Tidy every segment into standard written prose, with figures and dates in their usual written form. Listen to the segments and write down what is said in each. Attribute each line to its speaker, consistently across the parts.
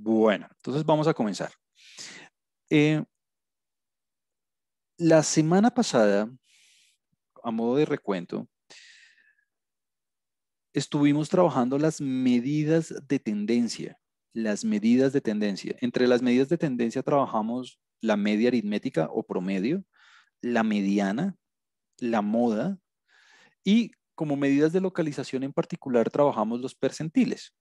Speaker 1: Bueno, entonces vamos a comenzar. Eh, la semana pasada, a modo de recuento, estuvimos trabajando las medidas de tendencia. Las medidas de tendencia. Entre las medidas de tendencia trabajamos la media aritmética o promedio, la mediana, la moda y como medidas de localización en particular trabajamos los percentiles.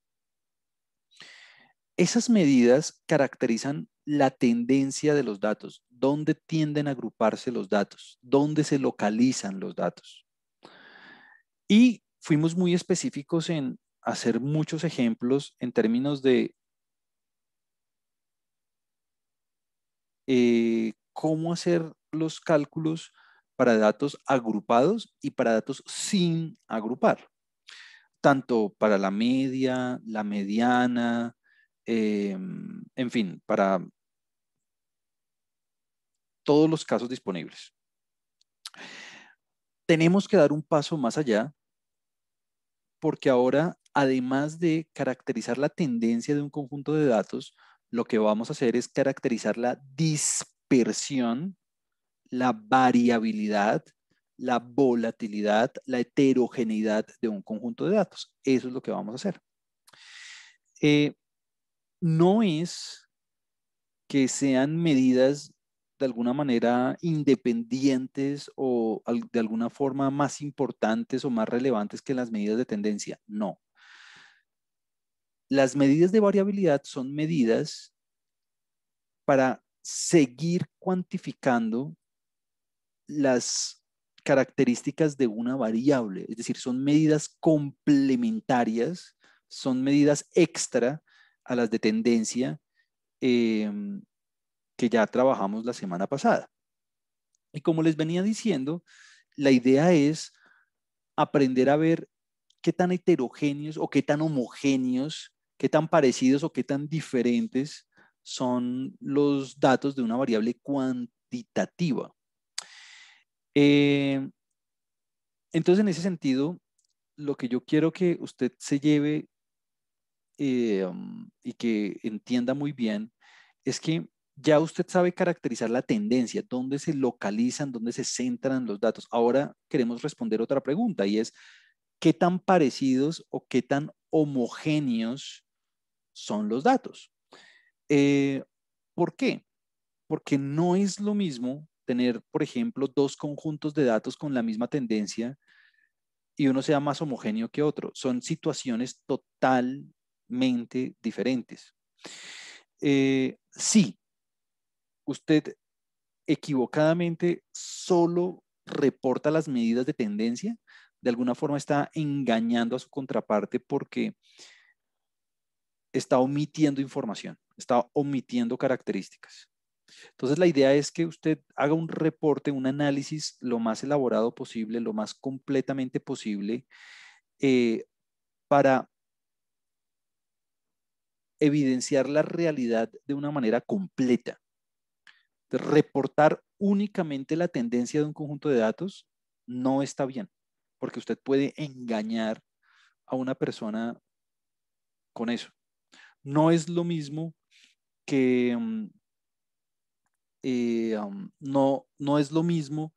Speaker 1: Esas medidas caracterizan la tendencia de los datos, dónde tienden a agruparse los datos, dónde se localizan los datos. Y fuimos muy específicos en hacer muchos ejemplos en términos de cómo hacer los cálculos para datos agrupados y para datos sin agrupar, tanto para la media, la mediana, en fin, para todos los casos disponibles. Tenemos que dar un paso más allá porque ahora, además de caracterizar la tendencia de un conjunto de datos, lo que vamos a hacer es caracterizar la dispersión, la variabilidad, la volatilidad, la heterogeneidad de un conjunto de datos. Eso es lo que vamos a hacer. No es que sean medidas de alguna manera independientes o de alguna forma más importantes o más relevantes que las medidas de tendencia. No. Las medidas de variabilidad son medidas para seguir cuantificando las características de una variable, es decir, son medidas complementarias, son medidas extra a las de tendencia eh, que ya trabajamos la semana pasada. Y como les venía diciendo, la idea es aprender a ver qué tan heterogéneos o qué tan homogéneos, qué tan parecidos o qué tan diferentes son los datos de una variable cuantitativa. Eh, entonces, en ese sentido, lo que yo quiero que usted se lleve y que entienda muy bien es que ya usted sabe caracterizar la tendencia, dónde se localizan, dónde se centran los datos. Ahora queremos responder otra pregunta y es, ¿qué tan parecidos o qué tan homogéneos son los datos? Eh, ¿Por qué? Porque no es lo mismo tener, por ejemplo, dos conjuntos de datos con la misma tendencia y uno sea más homogéneo que otro. Son situaciones totalmente diferentes. Sí, usted equivocadamente solo reporta las medidas de tendencia, de alguna forma está engañando a su contraparte porque está omitiendo información, está omitiendo características. Entonces, la idea es que usted haga un reporte, un análisis lo más elaborado posible, lo más completamente posible, para evidenciar la realidad de una manera completa. Reportar únicamente la tendencia de un conjunto de datos no está bien, porque usted puede engañar a una persona con eso. No es lo mismo que no es lo mismo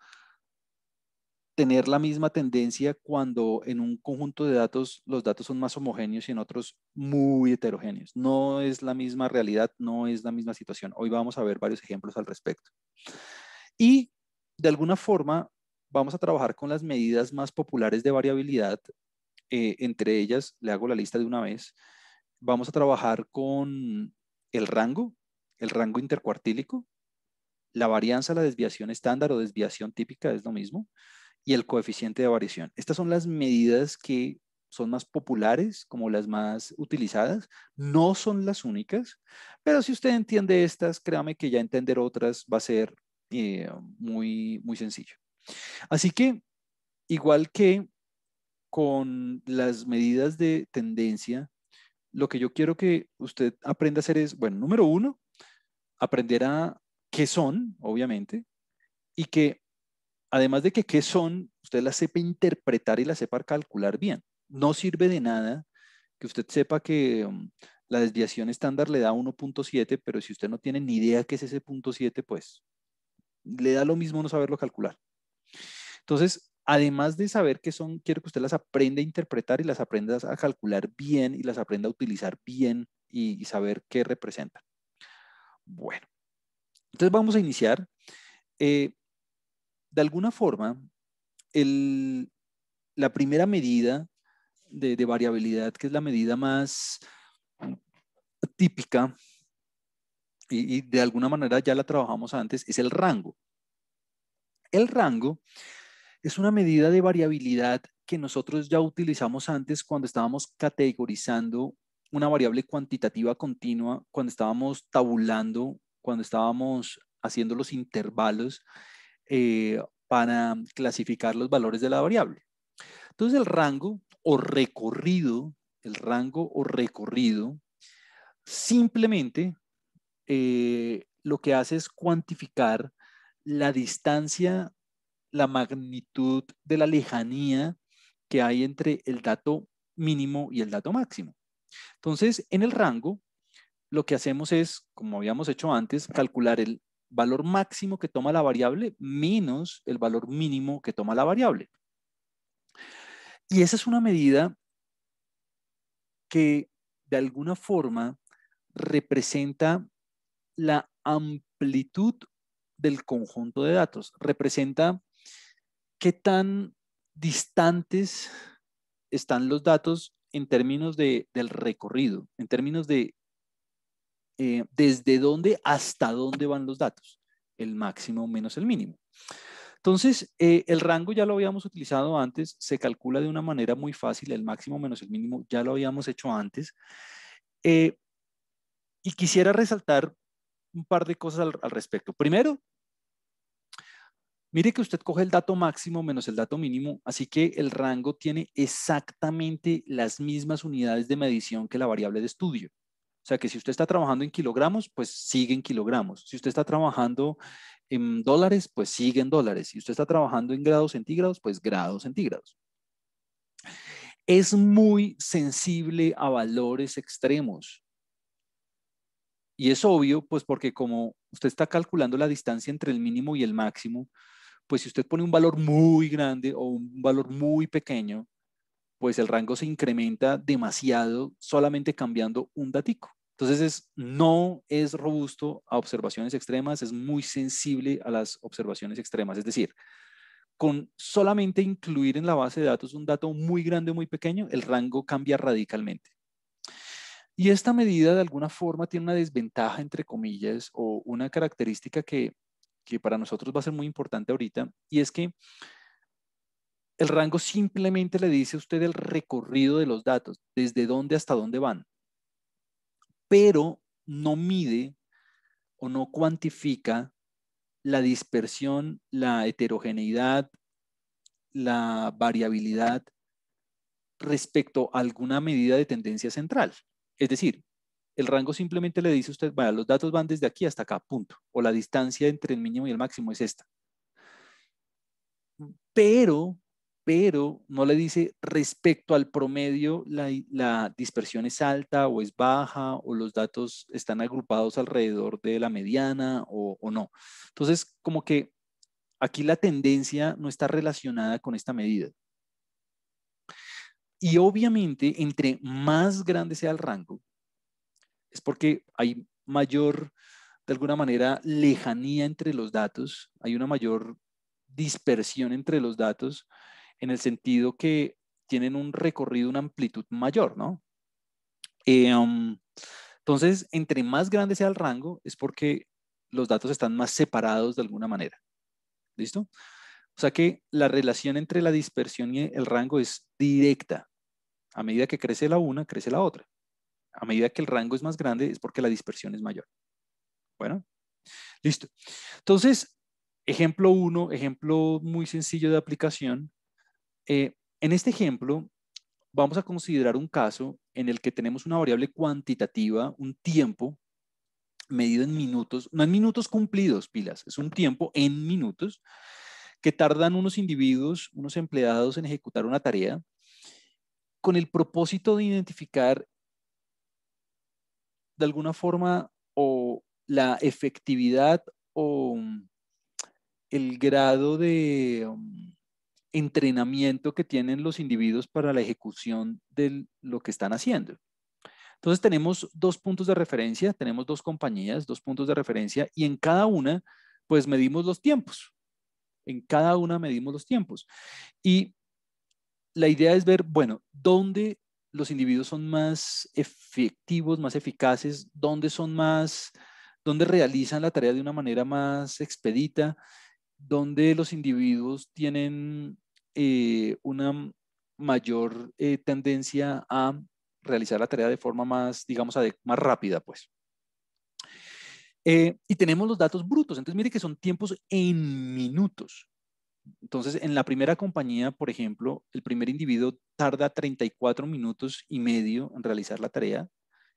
Speaker 1: tener la misma tendencia cuando en un conjunto de datos los datos son más homogéneos y en otros muy heterogéneos. No es la misma realidad, no es la misma situación. Hoy vamos a ver varios ejemplos al respecto. Y de alguna forma vamos a trabajar con las medidas más populares de variabilidad. Entre ellas, le hago la lista de una vez. Vamos a trabajar con el rango intercuartílico, la varianza, la desviación estándar o desviación típica es lo mismo, y el coeficiente de variación. Estas son las medidas que son más populares, como las más utilizadas. No son las únicas, pero si usted entiende estas, créame que ya entender otras va a ser muy sencillo. Así que, igual que con las medidas de tendencia, lo que yo quiero que usted aprenda a hacer es, bueno, número uno, aprender a qué son, obviamente, y que además de que qué son, usted las sepa interpretar y las sepa calcular bien. No sirve de nada que usted sepa que La desviación estándar le da 1.7, pero si usted no tiene ni idea qué es ese 0.7, pues le da lo mismo no saberlo calcular. Entonces, además de saber qué son, quiero que usted las aprenda a interpretar y las aprenda a calcular bien y las aprenda a utilizar bien y saber qué representan. Bueno, entonces vamos a iniciar. De alguna forma, la primera medida de variabilidad, que es la medida más típica y de alguna manera ya la trabajamos antes, es el rango. El rango es una medida de variabilidad que nosotros ya utilizamos antes cuando estábamos categorizando una variable cuantitativa continua, cuando estábamos tabulando, cuando estábamos haciendo los intervalos para clasificar los valores de la variable. Entonces el rango o recorrido, simplemente lo que hace es cuantificar la distancia, la magnitud de la lejanía que hay entre el dato mínimo y el dato máximo. Entonces, en el rango, lo que hacemos es, como habíamos hecho antes, calcular el valor máximo que toma la variable menos el valor mínimo que toma la variable. Y esa es una medida que de alguna forma representa la amplitud del conjunto de datos, representa qué tan distantes están los datos en términos del recorrido, en términos de desde dónde hasta dónde van los datos, el máximo menos el mínimo. Entonces, el rango ya lo habíamos utilizado antes, se calcula de una manera muy fácil, el máximo menos el mínimo ya lo habíamos hecho antes. Y quisiera resaltar un par de cosas al respecto. Primero, mire que usted coge el dato máximo menos el dato mínimo, así que el rango tiene exactamente las mismas unidades de medición que la variable de estudio. O sea que si usted está trabajando en kilogramos, pues sigue en kilogramos. Si usted está trabajando en dólares, pues sigue en dólares. Si usted está trabajando en grados centígrados, pues grados centígrados. Es muy sensible a valores extremos. Y es obvio, pues porque como usted está calculando la distancia entre el mínimo y el máximo, pues si usted pone un valor muy grande o un valor muy pequeño, pues el rango se incrementa demasiado solamente cambiando un datico. Entonces no es robusto a observaciones extremas, es muy sensible a las observaciones extremas. Es decir, con solamente incluir en la base de datos un dato muy grande o muy pequeño, el rango cambia radicalmente. Y esta medida de alguna forma tiene una desventaja, entre comillas, o una característica que para nosotros va a ser muy importante ahorita, y es que el rango simplemente le dice a usted el recorrido de los datos, desde dónde hasta dónde van, pero no mide o no cuantifica la dispersión, la heterogeneidad, la variabilidad respecto a alguna medida de tendencia central. Es decir, el rango simplemente le dice a usted, vaya, los datos van desde aquí hasta acá, punto. O la distancia entre el mínimo y el máximo es esta. Pero no le dice respecto al promedio la dispersión es alta o es baja o los datos están agrupados alrededor de la mediana o no. Entonces, como que aquí la tendencia no está relacionada con esta medida. Y obviamente, entre más grande sea el rango, es porque hay mayor, de alguna manera, lejanía entre los datos, hay una mayor dispersión entre los datos en el sentido que tienen un recorrido, una amplitud mayor, ¿no? Entonces, entre más grande sea el rango, es porque los datos están más separados de alguna manera. ¿Listo? O sea que la relación entre la dispersión y el rango es directa. A medida que crece la una, crece la otra. A medida que el rango es más grande, es porque la dispersión es mayor. Bueno, listo. Entonces, ejemplo 1, ejemplo muy sencillo de aplicación. En este ejemplo, vamos a considerar un caso en el que tenemos una variable cuantitativa, un tiempo medido en minutos, no en minutos cumplidos, pilas, es un tiempo en minutos que tardan unos individuos, unos empleados en ejecutar una tarea con el propósito de identificar de alguna forma, o la efectividad o el grado de entrenamiento que tienen los individuos para la ejecución de lo que están haciendo. Entonces tenemos dos puntos de referencia, tenemos dos compañías, dos puntos de referencia, y en cada una, pues medimos los tiempos. En cada una medimos los tiempos. Y la idea es ver, bueno, dónde los individuos son más efectivos, más eficaces, dónde realizan la tarea de una manera más expedita, dónde los individuos tienen una mayor tendencia a realizar la tarea de forma más, digamos, más rápida, pues. Y tenemos los datos brutos. Entonces, mire que son tiempos en minutos. Entonces, en la primera compañía, por ejemplo, el primer individuo tarda 34 minutos y medio en realizar la tarea,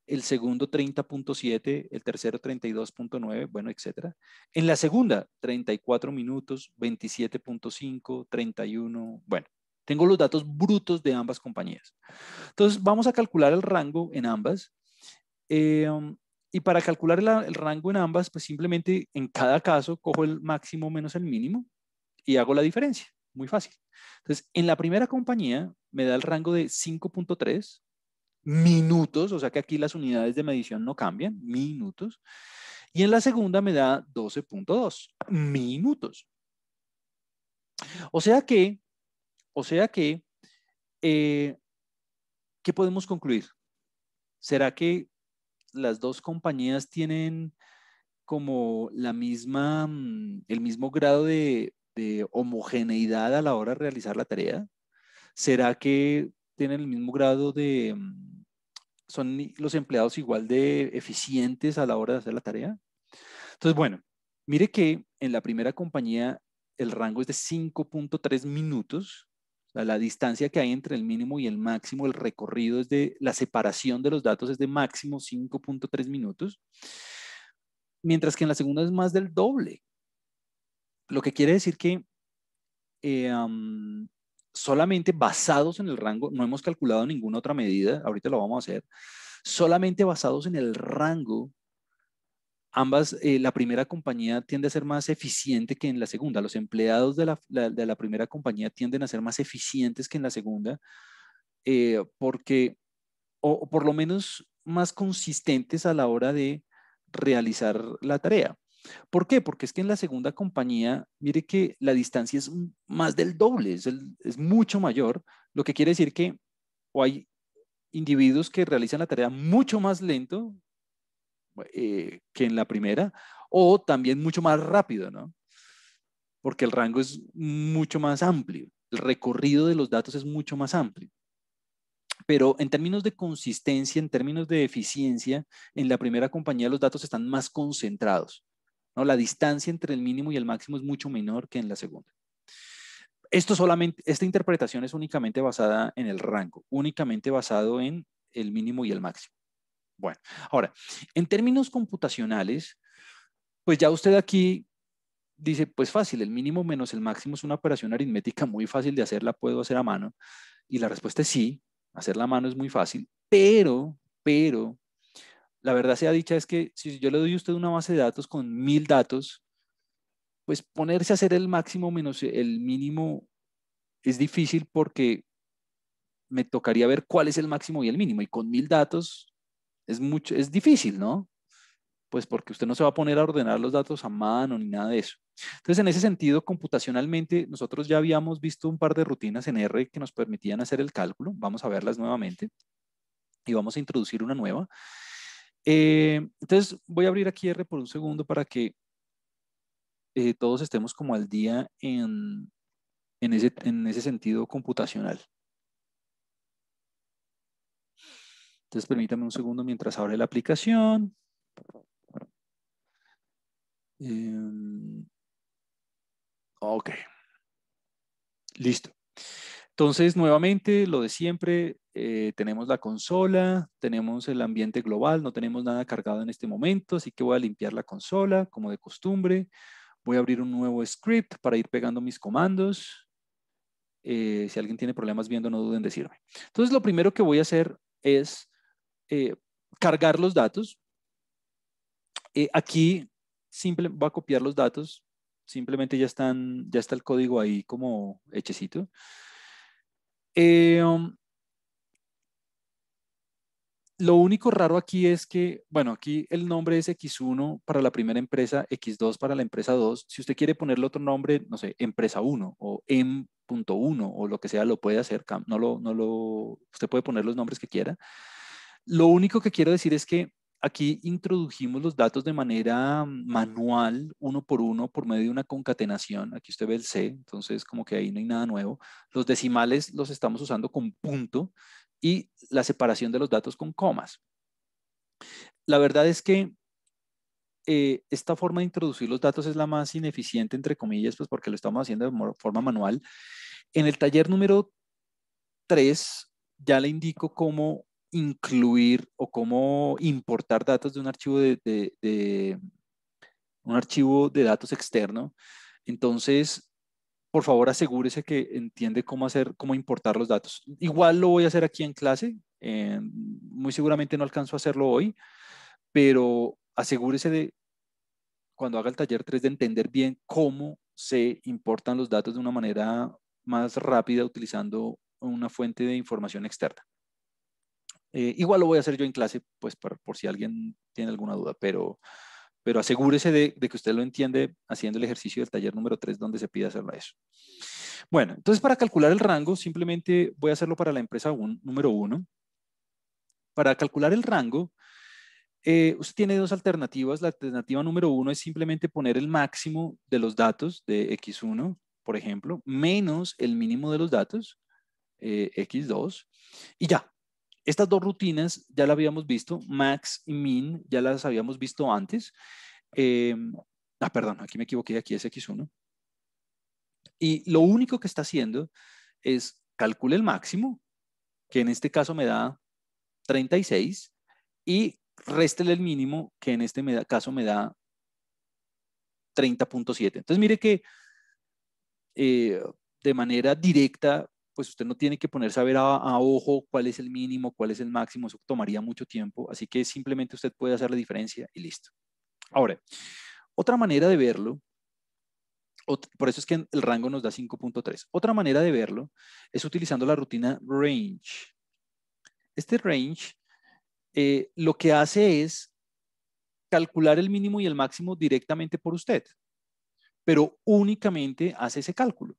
Speaker 1: el segundo 30.7, el tercero 32.9, bueno, etcétera. En la segunda, 34 minutos, 27.5, 31, bueno, tengo los datos brutos de ambas compañías. Entonces, vamos a calcular el rango en ambas. Y para calcular el rango en ambas, pues simplemente en cada caso cojo el máximo menos el mínimo y hago la diferencia. Muy fácil. Entonces, en la primera compañía me da el rango de 5.3 minutos, o sea que aquí las unidades de medición no cambian, minutos. Y en la segunda me da 12.2 minutos. O sea que, eh, ¿qué podemos concluir? ¿Será que las dos compañías tienen como el mismo grado de homogeneidad a la hora de realizar la tarea? ¿Será que tienen el mismo grado son los empleados igual de eficientes a la hora de hacer la tarea? Entonces, bueno, mire que en la primera compañía el rango es de 5.3 minutos. O sea, la distancia que hay entre el mínimo y el máximo, el recorrido la separación de los datos es de máximo 5.3 minutos. Mientras que en la segunda es más del doble. Lo que quiere decir que solamente basados en el rango, no hemos calculado ninguna otra medida, ahorita lo vamos a hacer, solamente basados en el rango, la primera compañía tiende a ser más eficiente que en la segunda. Los empleados de la primera compañía tienden a ser más eficientes que en la segunda, o por lo menos más consistentes a la hora de realizar la tarea. ¿Por qué? Porque es que en la segunda compañía, mire que la distancia es más del doble, es mucho mayor, lo que quiere decir que o hay individuos que realizan la tarea mucho más lento que en la primera, o también mucho más rápido, ¿no? Porque el rango es mucho más amplio, el recorrido de los datos es mucho más amplio. Pero en términos de consistencia, en términos de eficiencia, en la primera compañía los datos están más concentrados, ¿no? La distancia entre el mínimo y el máximo es mucho menor que en la segunda. Esta interpretación es únicamente basada en el rango, únicamente basado en el mínimo y el máximo. Bueno, ahora, en términos computacionales, pues ya usted aquí dice, pues fácil, el mínimo menos el máximo es una operación aritmética muy fácil de hacer, la puedo hacer a mano. Y la respuesta es sí, hacerla a mano es muy fácil, pero, la verdad sea dicha es que si yo le doy a usted una base de datos con 1000 datos, pues ponerse a hacer el máximo menos el mínimo es difícil porque me tocaría ver cuál es el máximo y el mínimo. Y con 1000 datos es difícil, ¿no? Pues porque usted no se va a poner a ordenar los datos a mano ni nada de eso. Entonces, en ese sentido, computacionalmente, nosotros ya habíamos visto un par de rutinas en R que nos permitían hacer el cálculo. Vamos a verlas nuevamente y vamos a introducir una nueva. Entonces, voy a abrir aquí R por un segundo para que todos estemos como al día en ese sentido computacional. Entonces, permítame un segundo mientras abre la aplicación. Ok, listo. Entonces, nuevamente, lo de siempre, tenemos la consola, tenemos el ambiente global, no tenemos nada cargado en este momento, así que voy a limpiar la consola, como de costumbre. Voy a abrir un nuevo script para ir pegando mis comandos. Si alguien tiene problemas viendo, no duden en decirme. Entonces, lo primero que voy a hacer es cargar los datos. Aquí voy a copiar los datos, simplemente ya está el código ahí como hechecito. Lo único raro aquí es que, bueno, aquí el nombre es X1 para la primera empresa, X2 para la empresa 2. Si usted quiere ponerle otro nombre, no sé, empresa 1 o M.1 o lo que sea, lo puede hacer. Usted puede poner los nombres que quiera. Lo único que quiero decir es que aquí introdujimos los datos de manera manual, uno por uno, por medio de una concatenación. Aquí usted ve el C, entonces como que ahí no hay nada nuevo. Los decimales los estamos usando con punto y la separación de los datos con comas. La verdad es que esta forma de introducir los datos es la más ineficiente, entre comillas, pues porque lo estamos haciendo de forma manual. En el taller número 3 ya le indico cómo incluir o cómo importar datos de un archivo un archivo de datos externo. Entonces, por favor, asegúrese que entiende cómo importar los datos. Igual lo voy a hacer aquí en clase. Muy seguramente no alcanzo a hacerlo hoy, pero asegúrese de, cuando haga el taller 3, de entender bien cómo se importan los datos de una manera más rápida utilizando una fuente de información externa. Igual lo voy a hacer yo en clase, pues por si alguien tiene alguna duda, pero asegúrese de que usted lo entiende haciendo el ejercicio del taller número 3 donde se pide hacerlo eso. Bueno, entonces para calcular el rango, simplemente voy a hacerlo para la empresa número 1. Para calcular el rango, usted tiene dos alternativas. La alternativa número 1 es simplemente poner el máximo de los datos de X1, por ejemplo, menos el mínimo de los datos, X2, y ya. Estas dos rutinas ya las habíamos visto, max y min, ya las habíamos visto antes. Perdón, aquí me equivoqué, aquí es X1. Y lo único que está haciendo es calcule el máximo, que en este caso me da 36, y réstele el mínimo, que en este caso me da 30.7. Entonces mire que de manera directa, pues usted no tiene que ponerse a ver a ojo cuál es el mínimo, cuál es el máximo, eso tomaría mucho tiempo, así que simplemente usted puede hacer la diferencia y listo. Ahora, otra manera de verlo, por eso es que el rango nos da 5.3. Otra manera de verlo es utilizando la rutina range. Este range lo que hace es calcular el mínimo y el máximo directamente por usted, pero únicamente hace ese cálculo.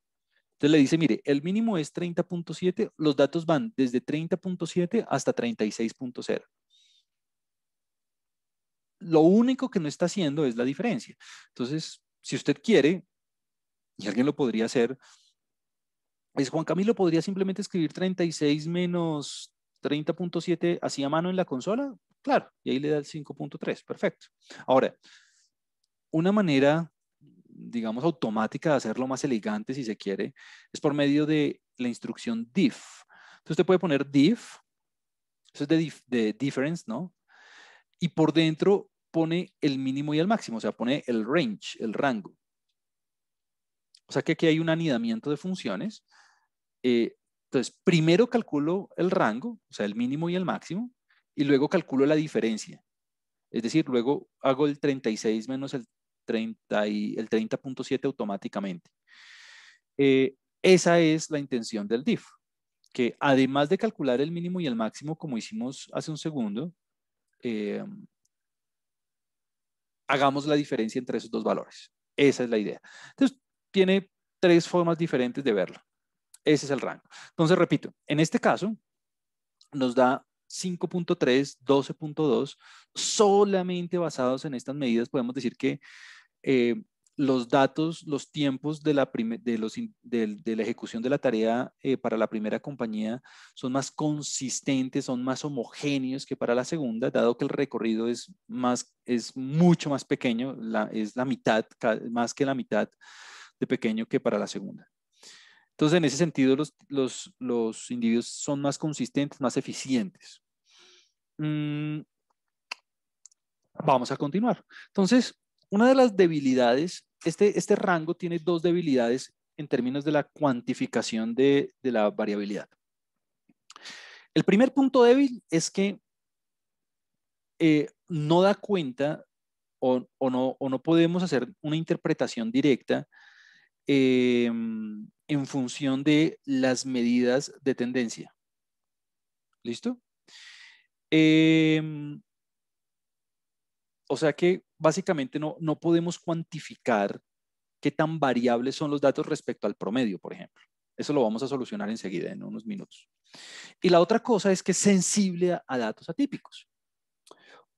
Speaker 1: Entonces le dice, mire, el mínimo es 30.7, los datos van desde 30.7 hasta 36.0. Lo único que no está haciendo es la diferencia. Entonces, si usted quiere, y alguien lo podría hacer, es Juan Camilo, ¿podría simplemente escribir 36 menos 30.7 así a mano en la consola? Claro, y ahí le da el 5.3, perfecto. Ahora, una manera, digamos, automática de hacerlo más elegante, si se quiere, es por medio de la instrucción diff. Entonces usted puede poner diff, eso es de difference, ¿no? Y por dentro pone el mínimo y el máximo, o sea, pone el range, el rango. O sea que aquí hay un anidamiento de funciones. Entonces, primero calculo el rango, o sea, el mínimo y el máximo, y luego calculo la diferencia. Es decir, luego hago el 36 menos el 30.7 automáticamente. Esa es la intención del diff, que además de calcular el mínimo y el máximo, como hicimos hace un segundo, hagamos la diferencia entre esos dos valores. Esa es la idea. Entonces, tiene tres formas diferentes de verlo. Ese es el rango. Entonces, repito, en este caso, nos da 5.3, 12.2, solamente basados en estas medidas, podemos decir que los datos, los tiempos de la ejecución de la tarea para la primera compañía son más consistentes, son más homogéneos que para la segunda, dado que el recorrido es mucho más pequeño, es la mitad, más que la mitad de pequeño que para la segunda. Entonces, en ese sentido, los individuos son más consistentes, más eficientes. Vamos a continuar. Entonces, una de las debilidades, este rango tiene dos debilidades en términos de la cuantificación de la variabilidad. El primer punto débil es que no da cuenta o no podemos hacer una interpretación directa en función de las medidas de tendencia. ¿Listo? O sea que básicamente no podemos cuantificar qué tan variables son los datos respecto al promedio, por ejemplo. Eso lo vamos a solucionar enseguida, en unos minutos. Y la otra cosa es que es sensible a datos atípicos.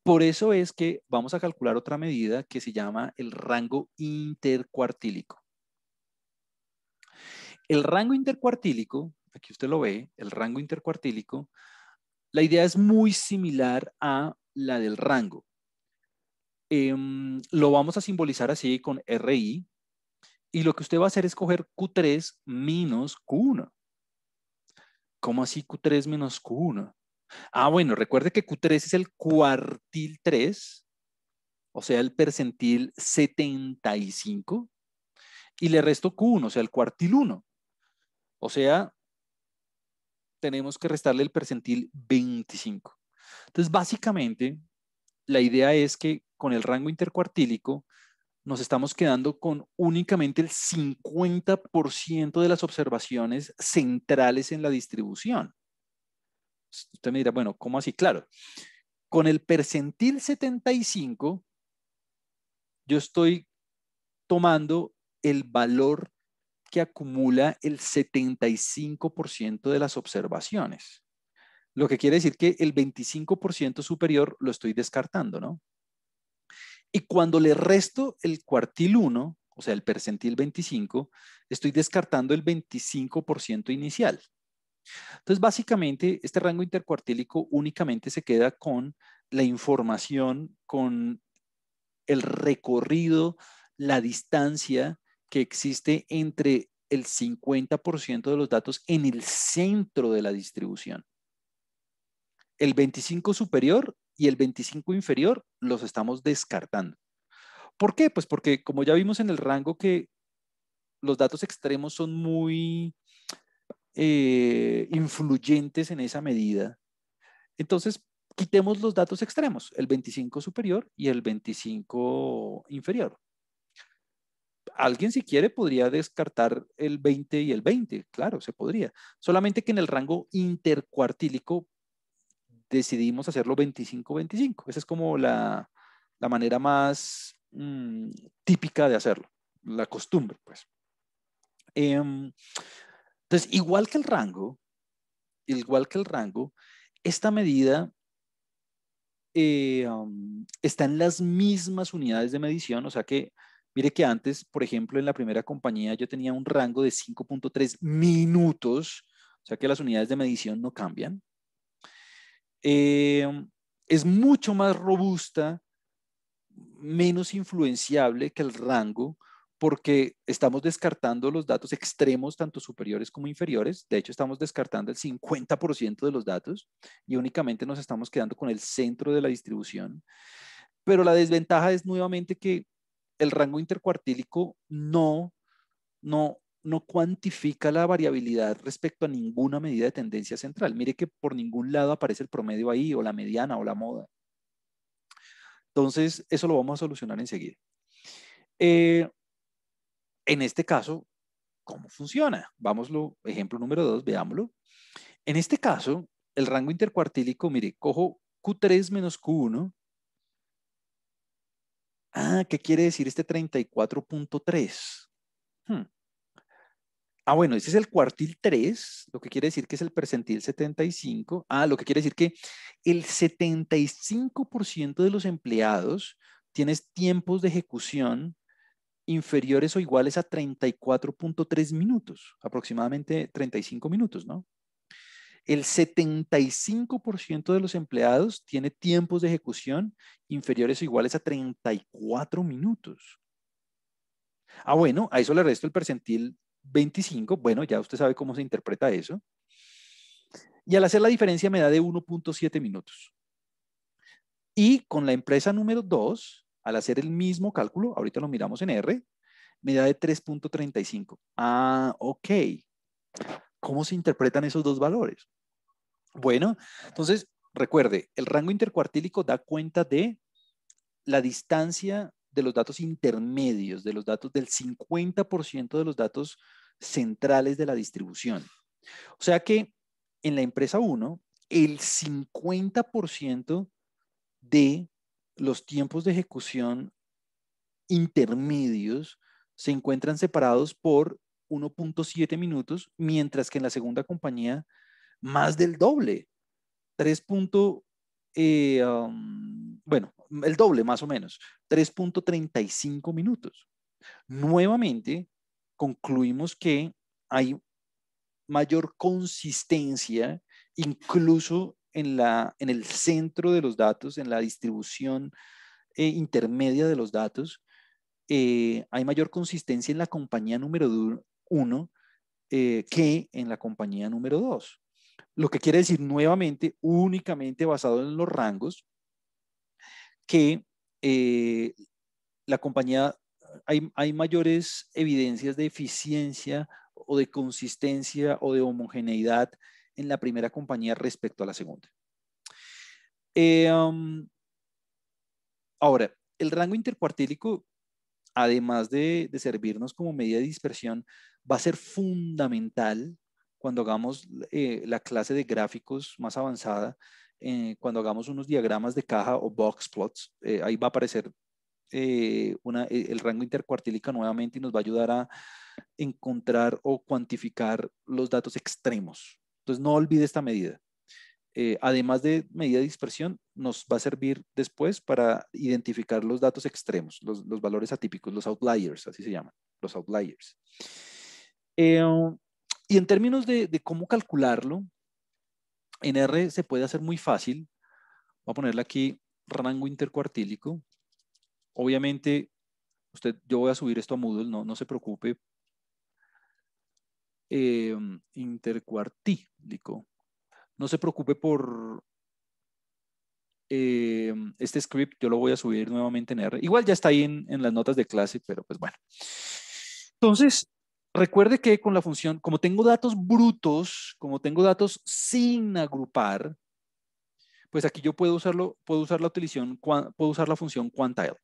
Speaker 1: Por eso es que vamos a calcular otra medida que se llama el rango intercuartílico. El rango intercuartílico, aquí usted lo ve, el rango intercuartílico, la idea es muy similar a la del rango. Lo vamos a simbolizar así con RI, y lo que usted va a hacer es coger Q3 menos Q1. ¿Cómo así Q3 menos Q1? Ah, bueno, recuerde que Q3 es el cuartil 3, o sea, el percentil 75, y le resto Q1, o sea, el cuartil 1. O sea, tenemos que restarle el percentil 25. Entonces, básicamente, la idea es que con el rango intercuartílico nos estamos quedando con únicamente el 50% de las observaciones centrales en la distribución. Usted me dirá, bueno, ¿cómo así? Claro, con el percentil 75, yo estoy tomando el valor que acumula el 75% de las observaciones. Lo que quiere decir que el 25% superior lo estoy descartando, ¿no? Y cuando le resto el cuartil 1, o sea, el percentil 25, estoy descartando el 25% inicial. Entonces, básicamente, este rango intercuartílico únicamente se queda con la información, con el recorrido, la distancia que existe entre el 50% de los datos en el centro de la distribución. El 25 superior y el 25 inferior los estamos descartando. ¿Por qué? Pues porque como ya vimos en el rango que los datos extremos son muy influyentes en esa medida, entonces quitemos los datos extremos, el 25 superior y el 25 inferior. Alguien si quiere podría descartar el 20 y el 20, claro, se podría. Solamente que en el rango intercuartílico decidimos hacerlo 25-25. Esa es como la manera más típica de hacerlo, la costumbre, pues. Entonces, igual que el rango, esta medida está en las mismas unidades de medición, o sea que, mire que antes, por ejemplo, en la primera compañía yo tenía un rango de 5.3 minutos, o sea que las unidades de medición no cambian. Es mucho más robusta, menos influenciable que el rango, porque estamos descartando los datos extremos, tanto superiores como inferiores. De hecho, estamos descartando el 50% de los datos y únicamente nos estamos quedando con el centro de la distribución. Pero la desventaja es nuevamente que el rango intercuartílico no cuantifica la variabilidad respecto a ninguna medida de tendencia central. Mire que por ningún lado aparece el promedio ahí, o la mediana, o la moda. Entonces, eso lo vamos a solucionar enseguida. En este caso, ¿cómo funciona? Vámoslo, ejemplo número 2, veámoslo. En este caso, el rango intercuartílico, mire, cojo Q3 menos Q1. Ah, ¿qué quiere decir este 34.3? Bueno, ese es el cuartil 3, lo que quiere decir que es el percentil 75. Lo que quiere decir que el 75% de los empleados tienes tiempos de ejecución inferiores o iguales a 34.3 minutos, aproximadamente 35 minutos, ¿no? El 75% de los empleados tiene tiempos de ejecución inferiores o iguales a 34 minutos. Bueno, a eso le resto el percentil 25. Bueno, ya usted sabe cómo se interpreta eso. Y al hacer la diferencia me da de 1.7 minutos. Y con la empresa número 2, al hacer el mismo cálculo, ahorita lo miramos en R, me da de 3.35. Ok. ¿Cómo se interpretan esos dos valores? Bueno, entonces recuerde, el rango intercuartílico da cuenta de la distancia de los datos intermedios, de los datos del 50% de los datos centrales de la distribución. O sea que en la empresa 1, el 50% de los tiempos de ejecución intermedios se encuentran separados por 1.7 minutos, mientras que en la segunda compañía más del doble, 3. Bueno, el doble más o menos, 3.35 minutos. Nuevamente, concluimos que hay mayor consistencia, incluso en el centro de los datos, en la distribución intermedia de los datos. Hay mayor consistencia en la compañía número 1 que en la compañía número 2. Lo que quiere decir nuevamente, únicamente basado en los rangos, que la compañía, hay mayores evidencias de eficiencia o de consistencia o de homogeneidad en la primera compañía respecto a la segunda. Ahora, el rango intercuartílico, además de servirnos como medida de dispersión, va a ser fundamental cuando hagamos la clase de gráficos más avanzada, cuando hagamos unos diagramas de caja o box plots. Ahí va a aparecer el rango intercuartílico nuevamente y nos va a ayudar a encontrar o cuantificar los datos extremos. Entonces, no olvide esta medida. Además de medida de dispersión, nos va a servir después para identificar los datos extremos, los valores atípicos, los outliers, así se llaman, los outliers. Y en términos de cómo calcularlo, en R se puede hacer muy fácil. Voy a ponerle aquí rango intercuartílico. Obviamente, yo voy a subir esto a Moodle, no se preocupe. Intercuartílico. No se preocupe por este script, yo lo voy a subir nuevamente en R. Igual ya está ahí en las notas de clase, pero pues bueno. Entonces, recuerde que con la función, como tengo datos brutos, como tengo datos sin agrupar, pues aquí yo puedo usar la función quantile.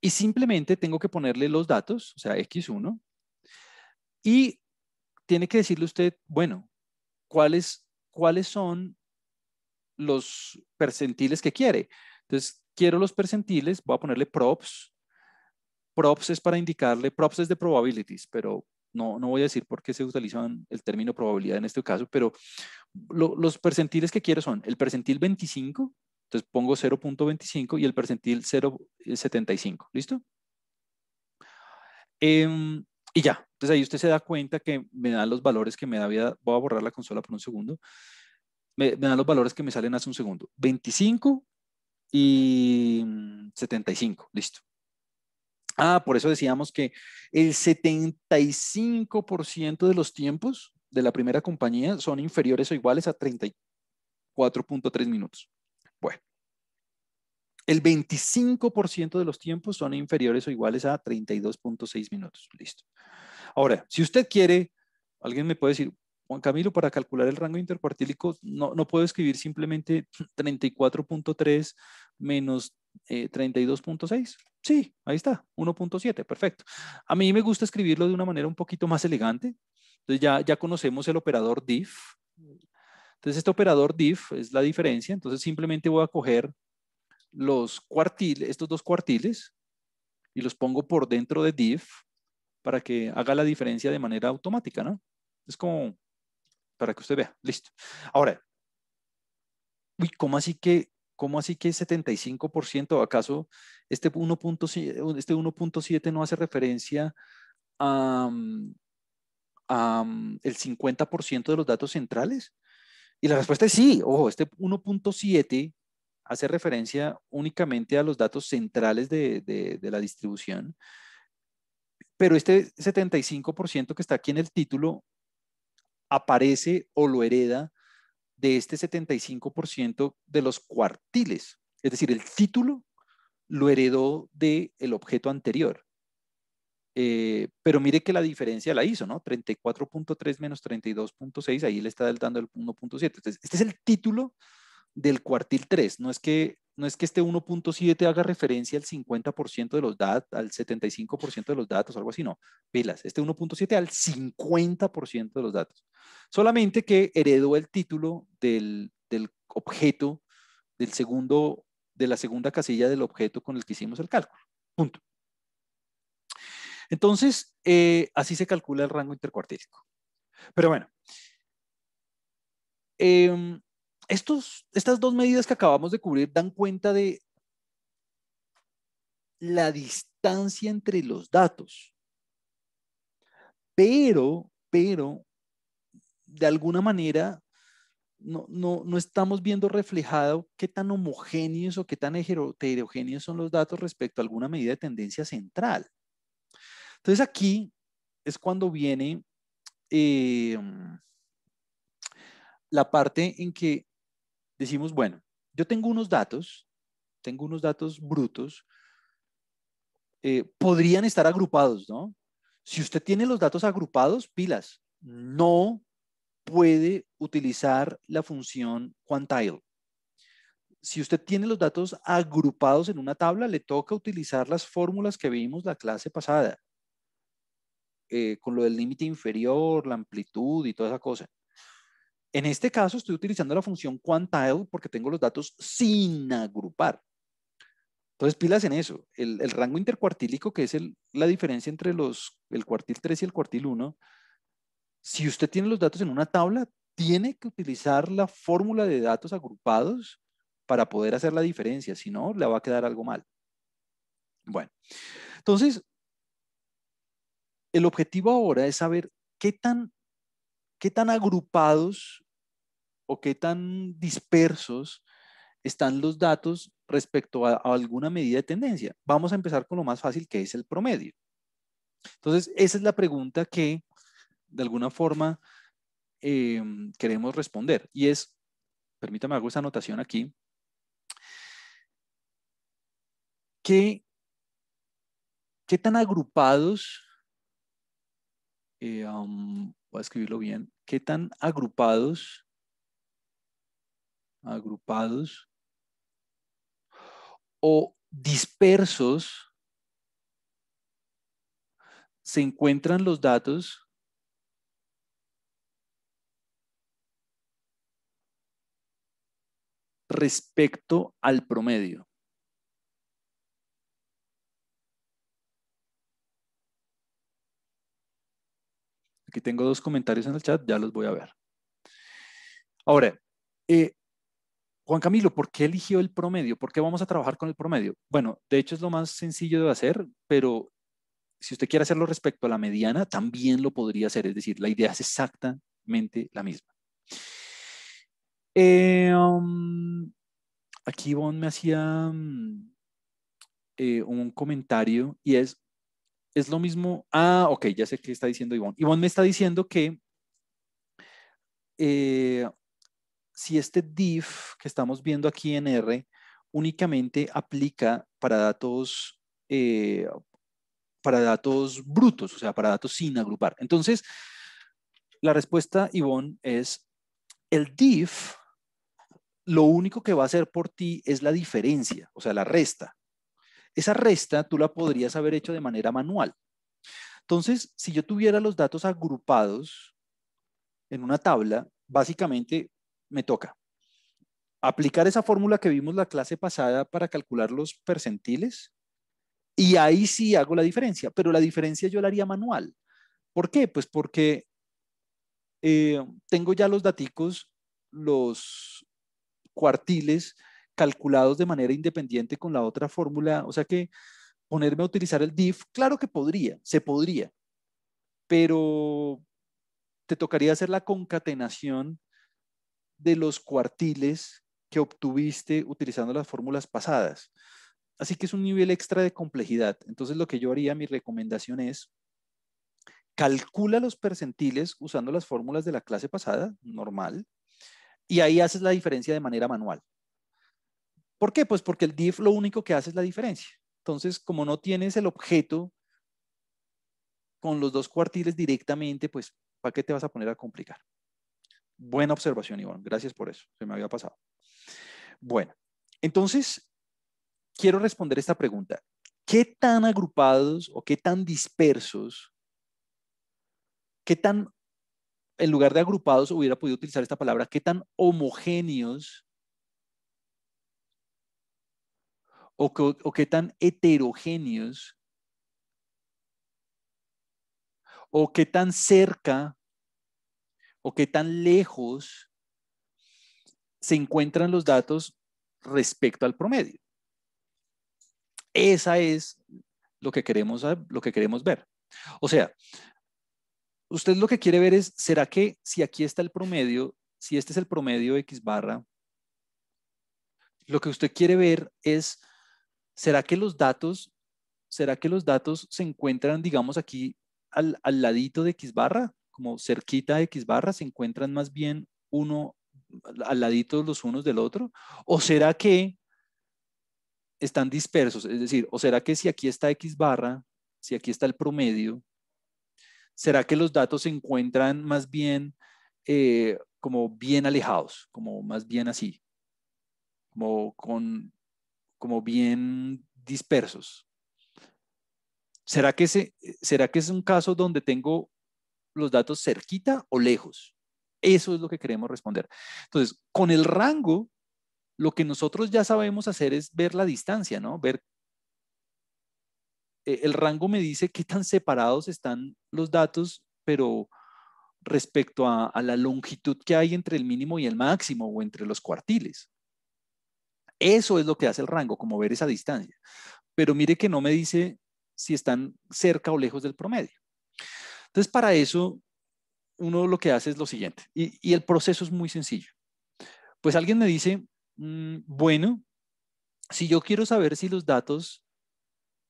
Speaker 1: Y simplemente tengo que ponerle los datos, o sea, x1, y tiene que decirle usted, bueno, ¿cuáles son los percentiles que quiere? Entonces, quiero los percentiles, voy a ponerle props. Props es para indicarle, props es de probabilities, pero no voy a decir por qué se utiliza el término probabilidad en este caso, pero los percentiles que quiero son el percentil 25, entonces pongo 0.25 y el percentil 0.75, ¿listo? Y ya, entonces ahí usted se da cuenta que me da los valores que me da, voy a borrar la consola por un segundo, me dan los valores que me salen hace un segundo, 25 y 75, listo. Por eso decíamos que el 75% de los tiempos de la primera compañía son inferiores o iguales a 34.3 minutos. Bueno, el 25% de los tiempos son inferiores o iguales a 32.6 minutos. Listo. Ahora, si usted quiere, alguien me puede decir, Juan Camilo, para calcular el rango intercuartílico, no puedo escribir simplemente 34.3 menos 32.6. Sí, ahí está, 1.7, perfecto. A mí me gusta escribirlo de una manera un poquito más elegante. Entonces ya conocemos el operador diff. Entonces este operador diff es la diferencia. Entonces simplemente voy a coger estos dos cuartiles y los pongo por dentro de diff para que haga la diferencia de manera automática, ¿no? Es como para que usted vea, listo. Ahora, ¿cómo así que 75%? ¿Acaso este 1.7 no hace referencia a, el 50% de los datos centrales? Y la respuesta es sí. Ojo, este 1.7 hace referencia únicamente a los datos centrales de la distribución, pero este 75% que está aquí en el título aparece o lo hereda de este 75% de los cuartiles. Es decir, el título lo heredó del objeto anterior. Pero mire que la diferencia la hizo, ¿no? 34.3 menos 32.6, ahí le está dando el 1.7. Entonces, este es el título del cuartil 3. No es que No es que este 1.7 haga referencia al 50% de los datos, al 75% de los datos, algo así, no. Pilas, este 1.7 al 50% de los datos. Solamente que heredó el título del objeto, de la segunda casilla del objeto con el que hicimos el cálculo. Punto. Entonces, así se calcula el rango intercuartílico. Pero bueno, estas dos medidas que acabamos de cubrir dan cuenta de la distancia entre los datos, pero de alguna manera no estamos viendo reflejado qué tan homogéneos o qué tan heterogéneos son los datos respecto a alguna medida de tendencia central. Entonces aquí es cuando viene la parte en que decimos, bueno, yo tengo unos datos brutos, podrían estar agrupados, ¿no? Si usted tiene los datos agrupados, pilas, no puede utilizar la función quantile. Si usted tiene los datos agrupados en una tabla, le toca utilizar las fórmulas que vimos la clase pasada, con lo del límite inferior, la amplitud y toda esa cosa. En este caso estoy utilizando la función quantile porque tengo los datos sin agrupar. Entonces, pilas en eso. El rango intercuartílico, que es la diferencia entre el cuartil 3 y el cuartil 1, si usted tiene los datos en una tabla, tiene que utilizar la fórmula de datos agrupados para poder hacer la diferencia. Si no, le va a quedar algo mal. Bueno, entonces, el objetivo ahora es saber qué tan agrupados o qué tan dispersos están los datos respecto a alguna medida de tendencia. Vamos a empezar con lo más fácil, que es el promedio. Entonces, esa es la pregunta que de alguna forma queremos responder. Y es, permítame hago esa anotación aquí, ¿qué tan agrupados, voy a escribirlo bien, qué tan agrupados o dispersos se encuentran los datos respecto al promedio? Aquí tengo dos comentarios en el chat, ya los voy a ver. Ahora, Juan Camilo, ¿por qué eligió el promedio? ¿Por qué vamos a trabajar con el promedio? Bueno, de hecho es lo más sencillo de hacer, pero si usted quiere hacerlo respecto a la mediana, también lo podría hacer. Es decir, la idea es exactamente la misma. Aquí Ivonne me hacía un comentario y es lo mismo. Ah, ok, ya sé qué está diciendo Ivonne. Ivonne me está diciendo que si este div que estamos viendo aquí en R únicamente aplica para datos brutos, o sea, para datos sin agrupar. Entonces, la respuesta, Ivonne, es el div, lo único que va a hacer por ti es la diferencia, o sea, la resta. Esa resta tú la podrías haber hecho de manera manual. Entonces, si yo tuviera los datos agrupados en una tabla, básicamente me toca aplicar esa fórmula que vimos la clase pasada para calcular los percentiles y ahí sí hago la diferencia, pero la diferencia yo la haría manual. ¿Por qué? Pues porque tengo ya los daticos, los cuartiles calculados de manera independiente con la otra fórmula, o sea que ponerme a utilizar el diff, claro que se podría, pero te tocaría hacer la concatenación de los cuartiles que obtuviste utilizando las fórmulas pasadas. Así que es un nivel extra de complejidad. Entonces lo que yo haría, mi recomendación es, calcula los percentiles usando las fórmulas de la clase pasada, normal, y ahí haces la diferencia de manera manual. ¿Por qué? Pues porque el diff lo único que hace es la diferencia. Entonces, como no tienes el objeto con los dos cuartiles directamente, pues, ¿para qué te vas a poner a complicar? Buena observación, Iván. Gracias por eso. Se me había pasado. Bueno, entonces, quiero responder esta pregunta. ¿Qué tan agrupados o qué tan dispersos, qué tan, en lugar de agrupados hubiera podido utilizar esta palabra, qué tan homogéneos o qué tan heterogéneos o qué tan cerca o qué tan lejos se encuentran los datos respecto al promedio? Esa es lo que queremos ver. O sea, usted lo que quiere ver es, ¿será que si aquí está el promedio, si este es el promedio X barra, lo que usted quiere ver es, ¿será que los datos se encuentran, digamos, aquí al ladito de X barra, como cerquita de X barra, se encuentran más bien uno al ladito los unos del otro? ¿O será que están dispersos? Es decir, ¿o será que si aquí está X barra, si aquí está el promedio, será que los datos se encuentran más bien como bien alejados, como más bien así, como, como bien dispersos? ¿Será que es un caso donde tengo los datos cerquita o lejos? Eso es lo que queremos responder. Entonces, con el rango, lo que nosotros ya sabemos hacer es ver la distancia, ¿no? Ver, el rango me dice qué tan separados están los datos, pero respecto a la longitud que hay entre el mínimo y el máximo o entre los cuartiles. Eso es lo que hace el rango, como ver esa distancia. Pero mire que no me dice si están cerca o lejos del promedio. Entonces, para eso, uno lo que hace es lo siguiente, y el proceso es muy sencillo. Pues alguien me dice, bueno, si yo quiero saber si los datos,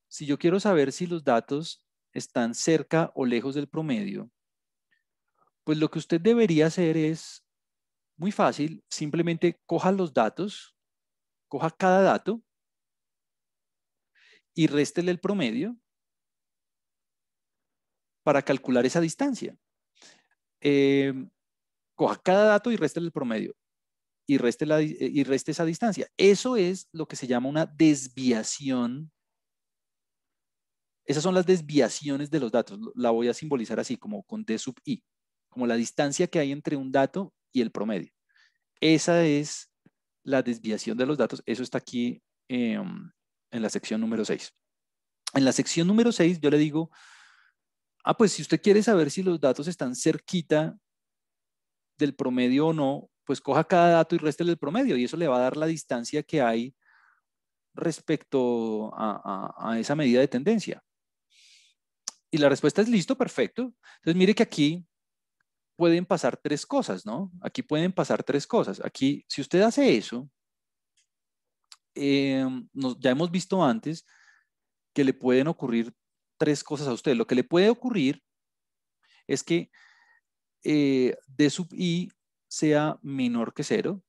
Speaker 1: si yo quiero saber si los datos están cerca o lejos del promedio, pues lo que usted debería hacer es muy fácil, simplemente coja los datos, coja cada dato y réstele el promedio para calcular esa distancia. Eh, Coja cada dato y réstele el promedio y reste esa distancia. Eso es lo que se llama una desviación. Esas son las desviaciones de los datos. La voy a simbolizar así, como con D sub I, como la distancia que hay entre un dato y el promedio. Esa es la desviación de los datos. Eso está aquí en la sección número 6. En la sección número 6 yo le digo, pues si usted quiere saber si los datos están cerquita del promedio o no, pues coja cada dato y réstele el promedio y eso le va a dar la distancia que hay respecto a esa medida de tendencia. Y la respuesta es listo, perfecto. Entonces mire que aquí pueden pasar tres cosas, ¿no? Aquí pueden pasar tres cosas. Aquí, si usted hace eso, ya hemos visto antes que le pueden ocurrir tres cosas a usted. Lo que le puede ocurrir es que D sub I sea menor que cero.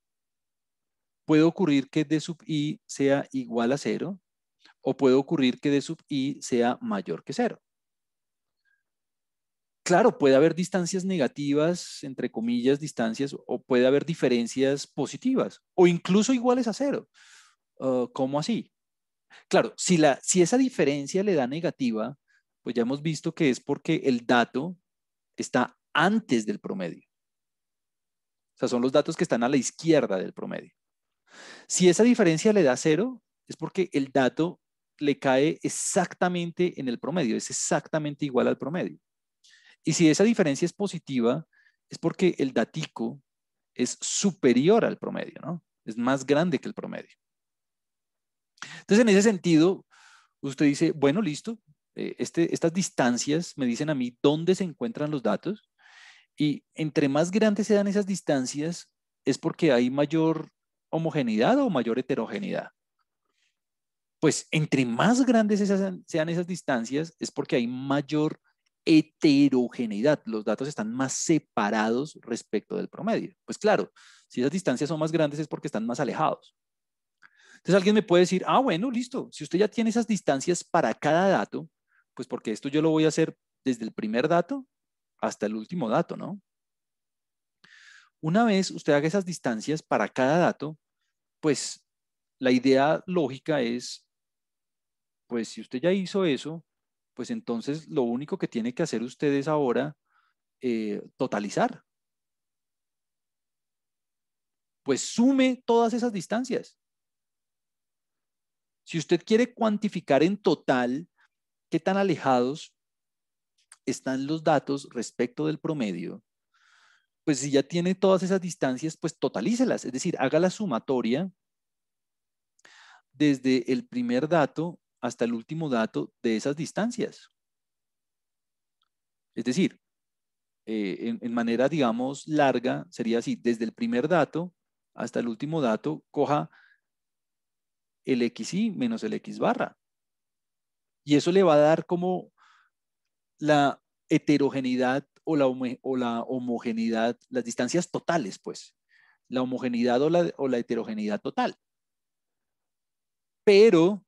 Speaker 1: Puede ocurrir que D sub I sea igual a cero. O puede ocurrir que D sub I sea mayor que cero. Claro, puede haber distancias negativas, entre comillas, distancias, o puede haber diferencias positivas, o incluso iguales a cero. ¿Cómo así? Claro, si esa diferencia le da negativa, pues ya hemos visto que es porque el dato está antes del promedio. O sea, son los datos que están a la izquierda del promedio. Si esa diferencia le da cero, es porque el dato le cae exactamente en el promedio, es exactamente igual al promedio. Y si esa diferencia es positiva, es porque el datico es superior al promedio, ¿no? Es más grande que el promedio. Entonces, en ese sentido, usted dice, bueno, listo, estas distancias me dicen a mí dónde se encuentran los datos y entre más grandes sean esas distancias, es porque hay mayor homogeneidad o mayor heterogeneidad. Pues entre más grandes sean esas distancias, es porque hay mayor heterogeneidad. Los datos están más separados respecto del promedio. Pues claro, si esas distancias son más grandes es porque están más alejados. Entonces alguien me puede decir, bueno, listo, si usted ya tiene esas distancias para cada dato, pues porque esto yo lo voy a hacer desde el primer dato hasta el último dato, ¿no? Una vez usted haga esas distancias para cada dato, pues la idea lógica es pues si usted ya hizo eso, pues entonces lo único que tiene que hacer usted es ahora totalizar. Pues sume todas esas distancias. Si usted quiere cuantificar en total qué tan alejados están los datos respecto del promedio, pues si ya tiene todas esas distancias, pues totalícelas, es decir, haga la sumatoria desde el primer dato hasta el último dato de esas distancias. Es decir, en manera, digamos, larga, sería así, desde el primer dato hasta el último dato, coja el xi menos el x barra. Y eso le va a dar como la heterogeneidad o la homogeneidad, las distancias totales, pues, la homogeneidad o la heterogeneidad total. Pero,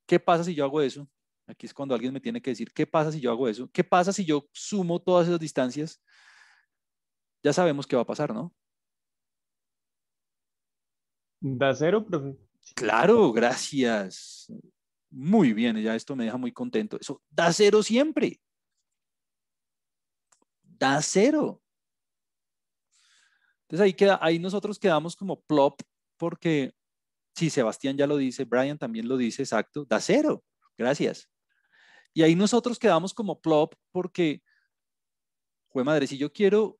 Speaker 1: ¿qué pasa si yo hago eso? Aquí es cuando alguien me tiene que decir, ¿qué pasa si yo hago eso? ¿Qué pasa si yo sumo todas esas distancias? Ya sabemos qué va a pasar, ¿no?
Speaker 2: Da cero, profe.
Speaker 1: Claro, gracias. Muy bien, ya esto me deja muy contento. Eso da cero siempre. Da cero. Entonces ahí nosotros quedamos como plop porque sí, Sebastián ya lo dice, Brian también lo dice, exacto, da cero. Gracias. Y ahí nosotros quedamos como plop porque, jue madre, si yo quiero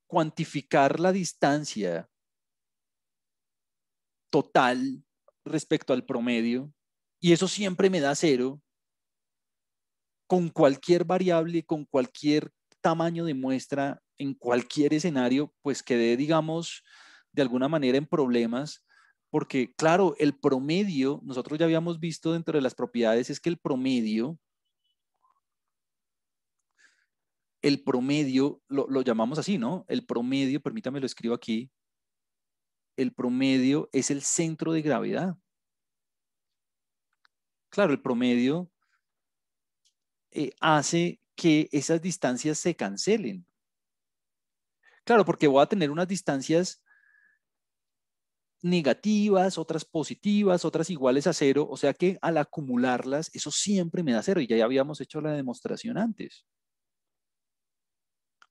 Speaker 1: cuantificar la distancia total respecto al promedio, y eso siempre me da cero, con cualquier variable, con cualquier tamaño de muestra, en cualquier escenario, pues quedé, digamos, de alguna manera en problemas, porque claro, el promedio, nosotros ya habíamos visto dentro de las propiedades, es que el promedio lo llamamos así, ¿no? El promedio, permítame lo escribo aquí, el promedio es el centro de gravedad. Claro, el promedio hace que esas distancias se cancelen. Claro, porque voy a tener unas distancias negativas, otras positivas, otras iguales a cero, o sea que al acumularlas, eso siempre me da cero, y ya habíamos hecho la demostración antes.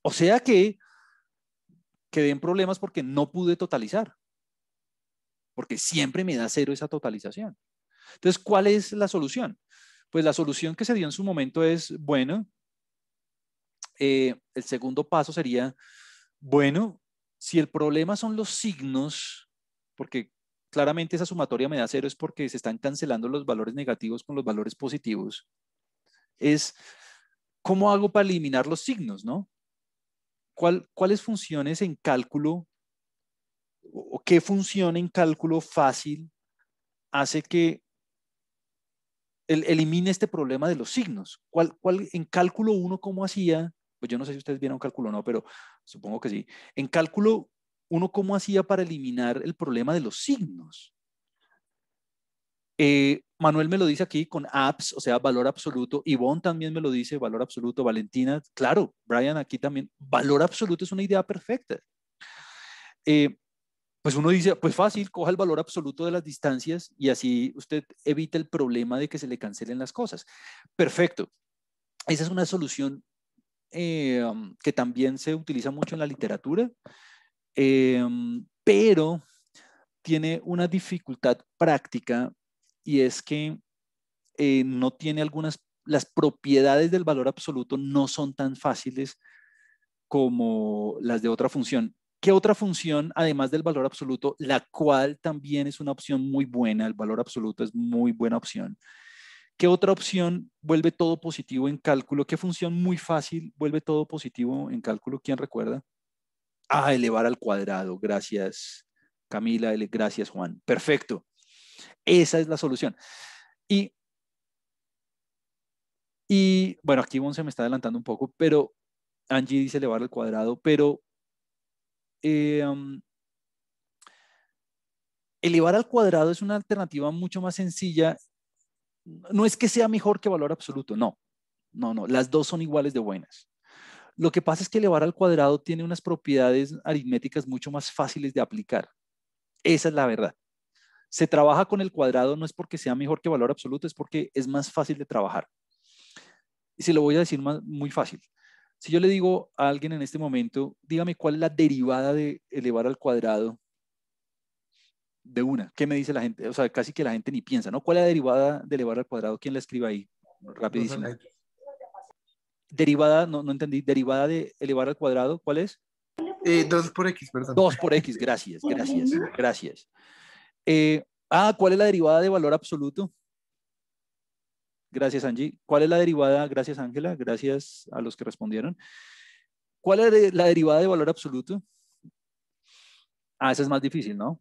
Speaker 1: O sea que quedé en problemas porque no pude totalizar, porque siempre me da cero esa totalización. Entonces, ¿cuál es la solución? Pues la solución que se dio en su momento es, bueno, el segundo paso sería, bueno, si el problema son los signos, porque claramente esa sumatoria me da cero es porque se están cancelando los valores negativos con los valores positivos, es cómo hago para eliminar los signos, ¿no? ¿Cuáles funciones en cálculo o qué función en cálculo fácil hace que elimine este problema de los signos? ¿Cuál en cálculo uno cómo hacía? Pues yo no sé si ustedes vieron cálculo o no, pero supongo que sí. En cálculo uno cómo hacía para eliminar el problema de los signos. Manuel me lo dice aquí con apps, o sea, valor absoluto. Ivonne también me lo dice, valor absoluto. Valentina, claro. Brian aquí también. Valor absoluto es una idea perfecta. Eh, pues uno dice, pues fácil, coja el valor absoluto de las distancias y así usted evita el problema de que se le cancelen las cosas. Perfecto. Esa es una solución que también se utiliza mucho en la literatura, pero tiene una dificultad práctica y es que no tiene las propiedades del valor absoluto no son tan fáciles como las de otra función. ¿Qué otra función, además del valor absoluto, la cual también es una opción muy buena, el valor absoluto es muy buena opción? ¿Qué otra opción vuelve todo positivo en cálculo? ¿Qué función muy fácil vuelve todo positivo en cálculo? ¿Quién recuerda? Ah, elevar al cuadrado. Gracias, Camila. Gracias, Juan. Perfecto. Esa es la solución. Y, y bueno, aquí Bon se me está adelantando un poco, pero Angie dice elevar al cuadrado, pero um, elevar al cuadrado es una alternativa mucho más sencilla. No es que sea mejor que valor absoluto, no. No, no, las dos son iguales de buenas. Lo que pasa es que elevar al cuadrado tiene unas propiedades aritméticas mucho más fáciles de aplicar. Esa es la verdad. Se trabaja con el cuadrado no es porque sea mejor que valor absoluto, es porque es más fácil de trabajar. Y se lo voy a decir muy fácil. Si yo le digo a alguien en este momento, dígame cuál es la derivada de elevar al cuadrado de una. ¿Qué me dice la gente? O sea, casi que la gente ni piensa, ¿no? ¿Cuál es la derivada de elevar al cuadrado? ¿Quién la escribe ahí?
Speaker 3: 2 a la
Speaker 1: Rapidísimo.
Speaker 3: X.
Speaker 1: Derivada, no entendí. Derivada de elevar al cuadrado, ¿cuál es?
Speaker 3: 2 por X, perdón.
Speaker 1: 2 por X, gracias, gracias, gracias. ¿Cuál es la derivada de valor absoluto? Gracias, Angie. ¿Cuál es la derivada? Gracias, Ángela. Gracias a los que respondieron. ¿Cuál es la derivada de valor absoluto? Esa es más difícil, ¿no?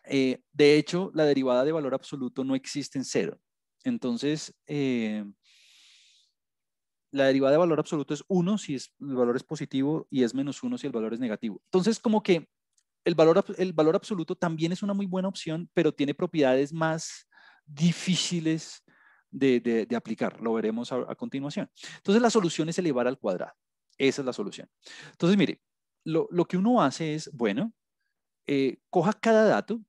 Speaker 1: De hecho, la derivada de valor absoluto no existe en cero. Entonces, la derivada de valor absoluto es 1 si el valor es positivo y es menos 1 si el valor es negativo. Entonces, como que el valor absoluto también es una muy buena opción, pero tiene propiedades más difíciles de aplicar. Lo veremos a continuación. Entonces, la solución es elevar al cuadrado. Esa es la solución. Entonces, mire, lo que uno hace es, bueno, coja cada dato,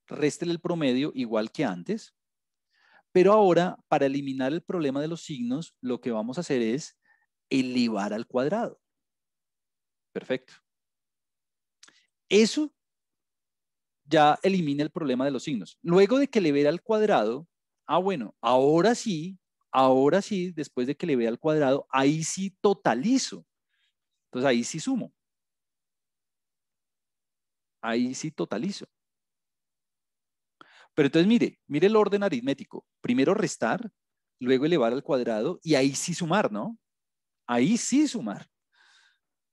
Speaker 1: réstele el promedio igual que antes, pero ahora, para eliminar el problema de los signos, lo que vamos a hacer es elevar al cuadrado. Perfecto. Eso ya elimina el problema de los signos. Luego de que le vea al cuadrado, bueno, ahora sí, después de que le vea al cuadrado, ahí sí totalizo. Entonces ahí sí sumo. Ahí sí totalizo. Pero entonces mire el orden aritmético. Primero restar, luego elevar al cuadrado y ahí sí sumar, ¿no? Ahí sí sumar.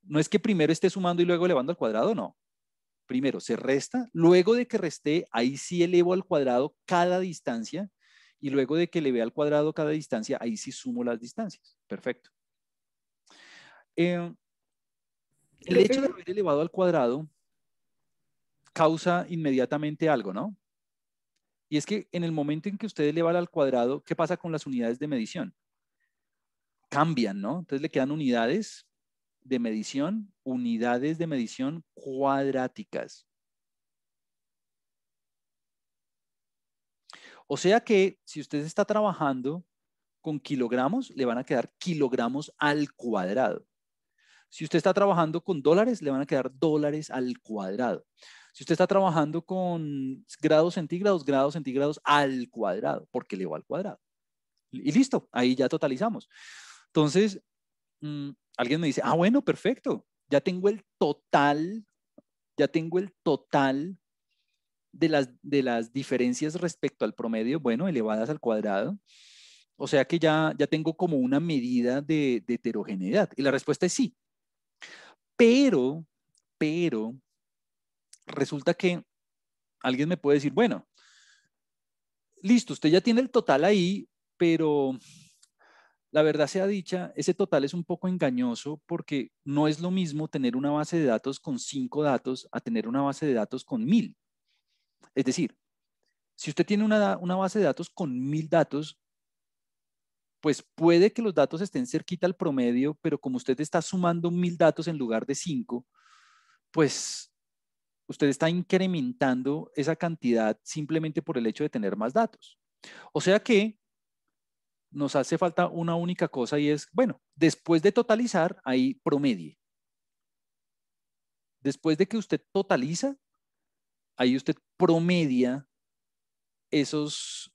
Speaker 1: No es que primero esté sumando y luego elevando al cuadrado, no. Primero se resta, luego de que resté, ahí sí elevo al cuadrado cada distancia y luego de que eleve al cuadrado cada distancia, ahí sí sumo las distancias. Perfecto. El hecho de haber elevado al cuadrado causa inmediatamente algo, ¿no? Y es que en el momento en que usted eleva al cuadrado, ¿qué pasa con las unidades de medición? Cambian, ¿no? Entonces le quedan unidades de medición cuadráticas. O sea que si usted está trabajando con kilogramos, le van a quedar kilogramos al cuadrado. Si usted está trabajando con dólares, le van a quedar dólares al cuadrado. Si usted está trabajando con grados centígrados al cuadrado, porque le va al cuadrado. Y listo, ahí ya totalizamos. Entonces, alguien me dice, bueno, perfecto, ya tengo el total de las diferencias respecto al promedio, bueno, elevadas al cuadrado. O sea que ya tengo como una medida de heterogeneidad. Y la respuesta es sí. Pero resulta que alguien me puede decir, bueno, listo, usted ya tiene el total ahí, pero la verdad sea dicha, ese total es un poco engañoso porque no es lo mismo tener una base de datos con 5 datos a tener una base de datos con 1000. Es decir, si usted tiene una base de datos con 1000 datos, pues puede que los datos estén cerquita al promedio, pero como usted está sumando 1000 datos en lugar de 5, pues usted está incrementando esa cantidad simplemente por el hecho de tener más datos. O sea que nos hace falta una única cosa y es, bueno, después de totalizar, ahí promedie. Después de que usted totaliza, ahí usted promedia esas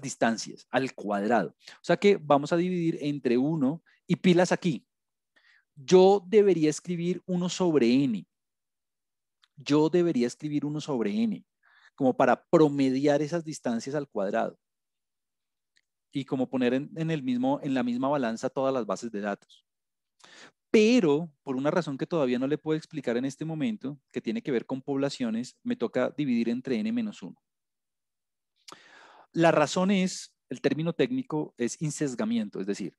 Speaker 1: distancias al cuadrado. O sea que vamos a dividir entre 1 y pilas aquí. Yo debería escribir 1 sobre n. Yo debería escribir 1 sobre n, como para promediar esas distancias al cuadrado y como poner en la misma balanza todas las bases de datos. Pero por una razón que todavía no le puedo explicar en este momento, que tiene que ver con poblaciones, me toca dividir entre n-1. La razón es, el término técnico es insesgamiento, es decir,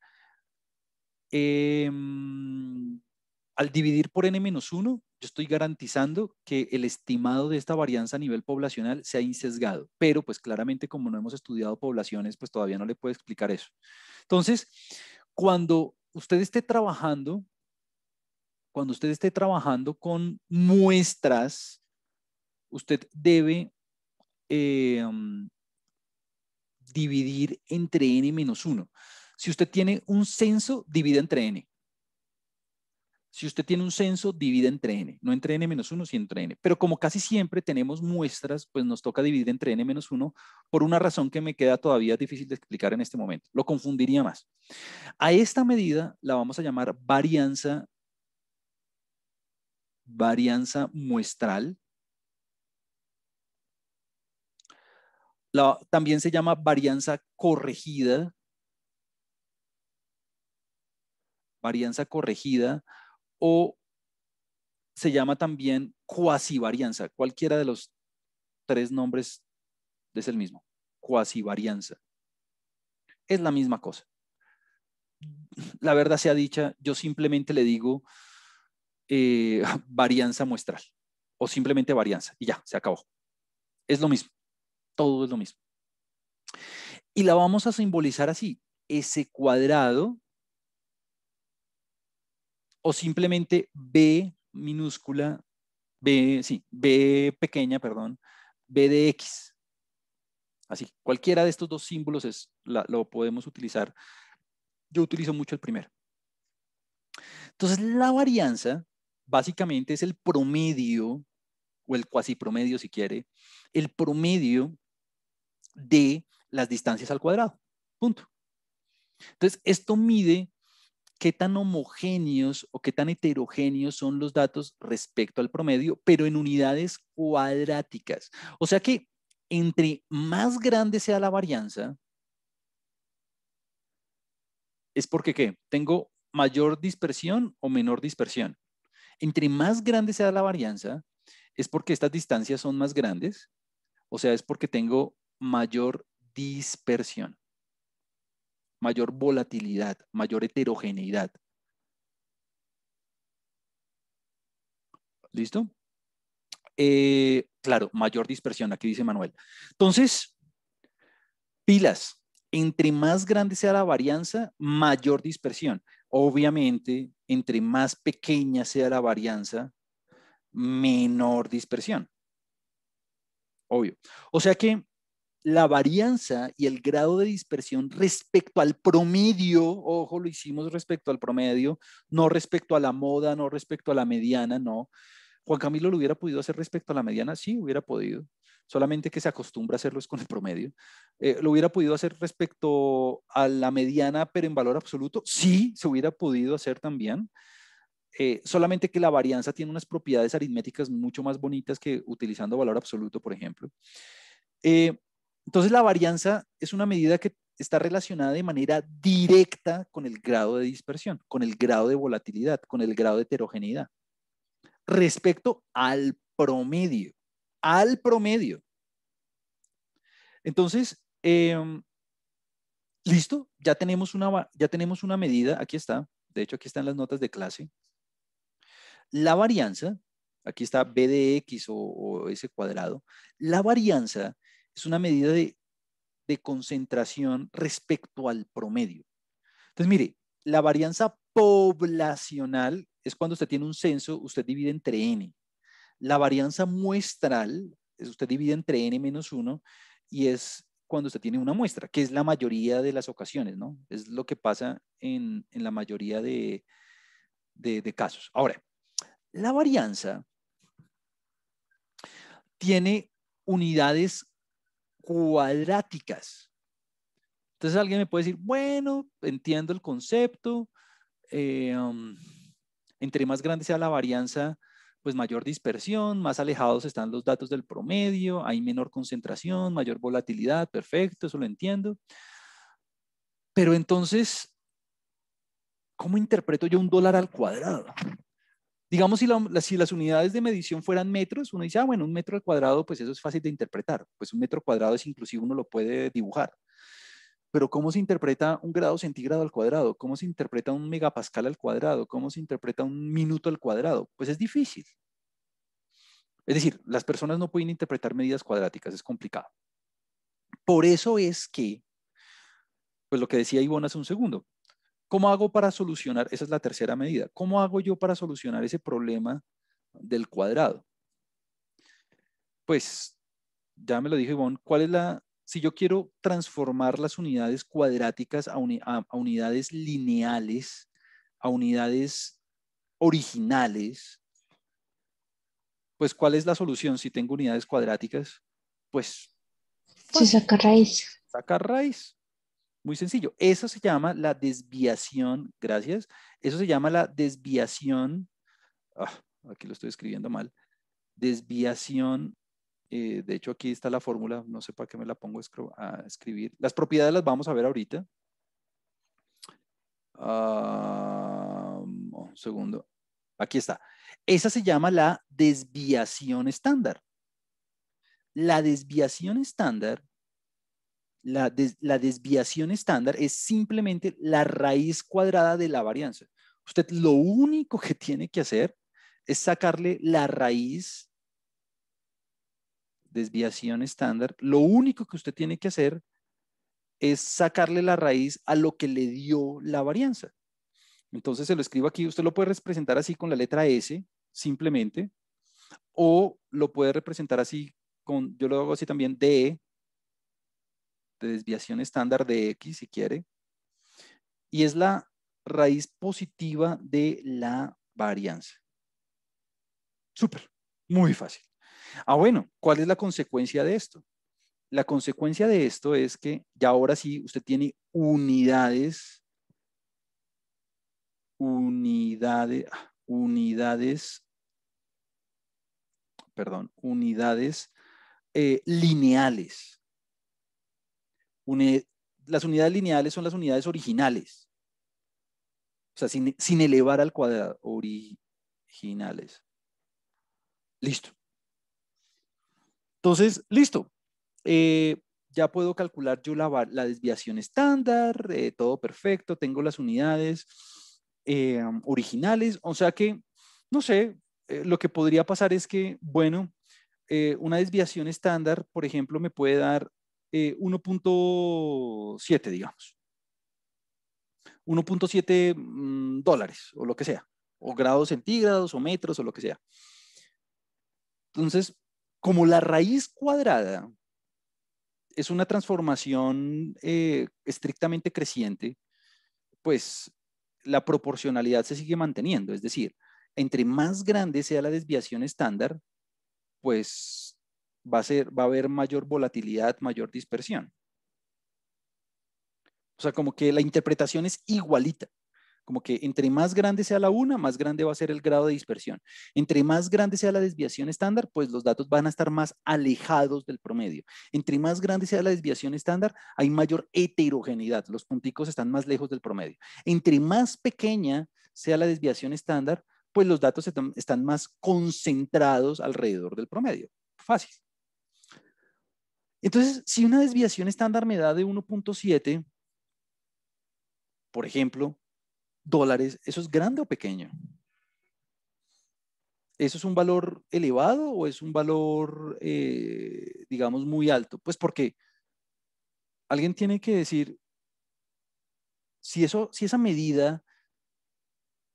Speaker 1: al dividir por n-1, yo estoy garantizando que el estimado de esta varianza a nivel poblacional sea insesgado, pero pues claramente como no hemos estudiado poblaciones, pues todavía no le puedo explicar eso. Entonces, cuando usted esté trabajando cuando usted esté trabajando con muestras, usted debe dividir entre n menos 1. Si usted tiene un censo, divide entre n. Si usted tiene un censo, divide entre n. No entre n menos 1, sino entre n. Pero como casi siempre tenemos muestras, pues nos toca dividir entre n menos 1 por una razón que me queda todavía difícil de explicar en este momento. Lo confundiría más. A esta medida la vamos a llamar varianza muestral. También se llama varianza corregida. Varianza corregida, o se llama también cuasivarianza. Cualquiera de los tres nombres es el mismo. Cuasivarianza. Es la misma cosa. La verdad sea dicha, yo simplemente le digo varianza muestral o simplemente varianza y ya, se acabó. Es lo mismo. Todo es lo mismo. Y la vamos a simbolizar así. S cuadrado o simplemente B minúscula, B pequeña, perdón, B de X. Así, cualquiera de estos dos símbolos lo podemos utilizar. Yo utilizo mucho el primero. Entonces, la varianza básicamente es el promedio, o el cuasi promedio si quiere, el promedio de las distancias al cuadrado. Punto. Entonces, esto mide qué tan homogéneos o qué tan heterogéneos son los datos respecto al promedio, pero en unidades cuadráticas. O sea que entre más grande sea la varianza, es porque ¿qué? Tengo mayor dispersión o menor dispersión. Entre más grande sea la varianza, es porque estas distancias son más grandes, o sea, es porque tengo mayor dispersión, mayor volatilidad, mayor heterogeneidad. ¿Listo? Claro, mayor dispersión, aquí dice Manuel. Entonces, pilas, entre más grande sea la varianza, mayor dispersión. Obviamente, entre más pequeña sea la varianza, menor dispersión. Obvio. O sea que la varianza y el grado de dispersión respecto al promedio, ojo, lo hicimos respecto al promedio, no respecto a la moda, no respecto a la mediana, no. Juan Camilo lo hubiera podido hacer respecto a la mediana, sí, hubiera podido, solamente que se acostumbra a hacerlo es con el promedio. ¿Lo hubiera podido hacer respecto a la mediana, pero en valor absoluto? Sí, se hubiera podido hacer también. Solamente que la varianza tiene unas propiedades aritméticas mucho más bonitas que utilizando valor absoluto, por ejemplo. Entonces, la varianza es una medida que está relacionada de manera directa con el grado de dispersión, con el grado de volatilidad, con el grado de heterogeneidad, respecto al promedio. Al promedio. Entonces, listo, ya tenemos una medida, aquí está, de hecho aquí están las notas de clase. La varianza, aquí está B de X o S cuadrado, la varianza es una medida de concentración respecto al promedio. Entonces, mire, la varianza poblacional es cuando usted tiene un censo, usted divide entre n. La varianza muestral es usted divide entre n menos 1 y es cuando usted tiene una muestra, que es la mayoría de las ocasiones, ¿no? Es lo que pasa en la mayoría de casos. Ahora, la varianza tiene unidades cuadráticas. Entonces alguien me puede decir, bueno, entiendo el concepto, entre más grande sea la varianza, pues mayor dispersión, más alejados están los datos del promedio, hay menor concentración, mayor volatilidad, perfecto, eso lo entiendo. Pero entonces, ¿cómo interpreto yo un dólar al cuadrado? Digamos, si las unidades de medición fueran metros, uno dice, bueno, un metro al cuadrado, pues eso es fácil de interpretar. Pues un metro cuadrado es inclusive uno lo puede dibujar. Pero ¿cómo se interpreta un grado centígrado al cuadrado? ¿Cómo se interpreta un megapascal al cuadrado? ¿Cómo se interpreta un minuto al cuadrado? Pues es difícil. Es decir, las personas no pueden interpretar medidas cuadráticas, es complicado. Por eso es que, pues lo que decía Ivonne hace un segundo, ¿Cómo hago para solucionar? Esa es la tercera medida. ¿Cómo hago yo para solucionar ese problema del cuadrado? Pues, ya me lo dijo Ivonne, si yo quiero transformar las unidades cuadráticas a unidades lineales, a unidades originales, pues, ¿cuál es la solución si tengo unidades cuadráticas? Pues,
Speaker 4: Se saca raíz.
Speaker 1: sacar raíz. Muy sencillo. Eso se llama la desviación, gracias. Eso se llama la desviación, aquí lo estoy escribiendo mal, desviación, de hecho aquí está la fórmula, no sé para qué me la pongo a escribir. Las propiedades las vamos a ver ahorita. Un segundo. Aquí está. Esa se llama la desviación estándar. La desviación estándar, la desviación estándar es simplemente la raíz cuadrada de la varianza. Usted lo único que tiene que hacer es sacarle la raíz, desviación estándar, lo único que usted tiene que hacer es sacarle la raíz a lo que le dio la varianza. Entonces se lo escribo aquí, usted lo puede representar así con la letra S, simplemente, o lo puede representar así con, yo lo hago así también, de desviación estándar de X, si quiere, y es la raíz positiva de la varianza. Súper, muy fácil. Bueno, ¿cuál es la consecuencia de esto? La consecuencia de esto es que ya ahora sí usted tiene unidades lineales. Las unidades lineales son las unidades originales. O sea, sin elevar al cuadrado. Originales. Listo. Entonces, listo. Ya puedo calcular yo la desviación estándar, todo perfecto, tengo las unidades originales, o sea que, no sé, lo que podría pasar es que, bueno, una desviación estándar, por ejemplo, me puede dar 1.7, digamos. 1.7 dólares o lo que sea, o grados centígrados o metros o lo que sea. Entonces, como la raíz cuadrada es una transformación estrictamente creciente, pues la proporcionalidad se sigue manteniendo. Es decir, entre más grande sea la desviación estándar, pues va a haber mayor volatilidad, mayor dispersión. O sea, como que la interpretación es igualita. Como que entre más grande sea la una, más grande va a ser el grado de dispersión. Entre más grande sea la desviación estándar, pues los datos van a estar más alejados del promedio. Entre más grande sea la desviación estándar, hay mayor heterogeneidad. Los punticos están más lejos del promedio. Entre más pequeña sea la desviación estándar, pues los datos están más concentrados alrededor del promedio. Fácil. Entonces, si una desviación estándar me da de 1.7, por ejemplo, dólares, ¿eso es grande o pequeño? ¿Eso es un valor elevado o es un valor, digamos, muy alto? Pues porque alguien tiene que decir, si esa medida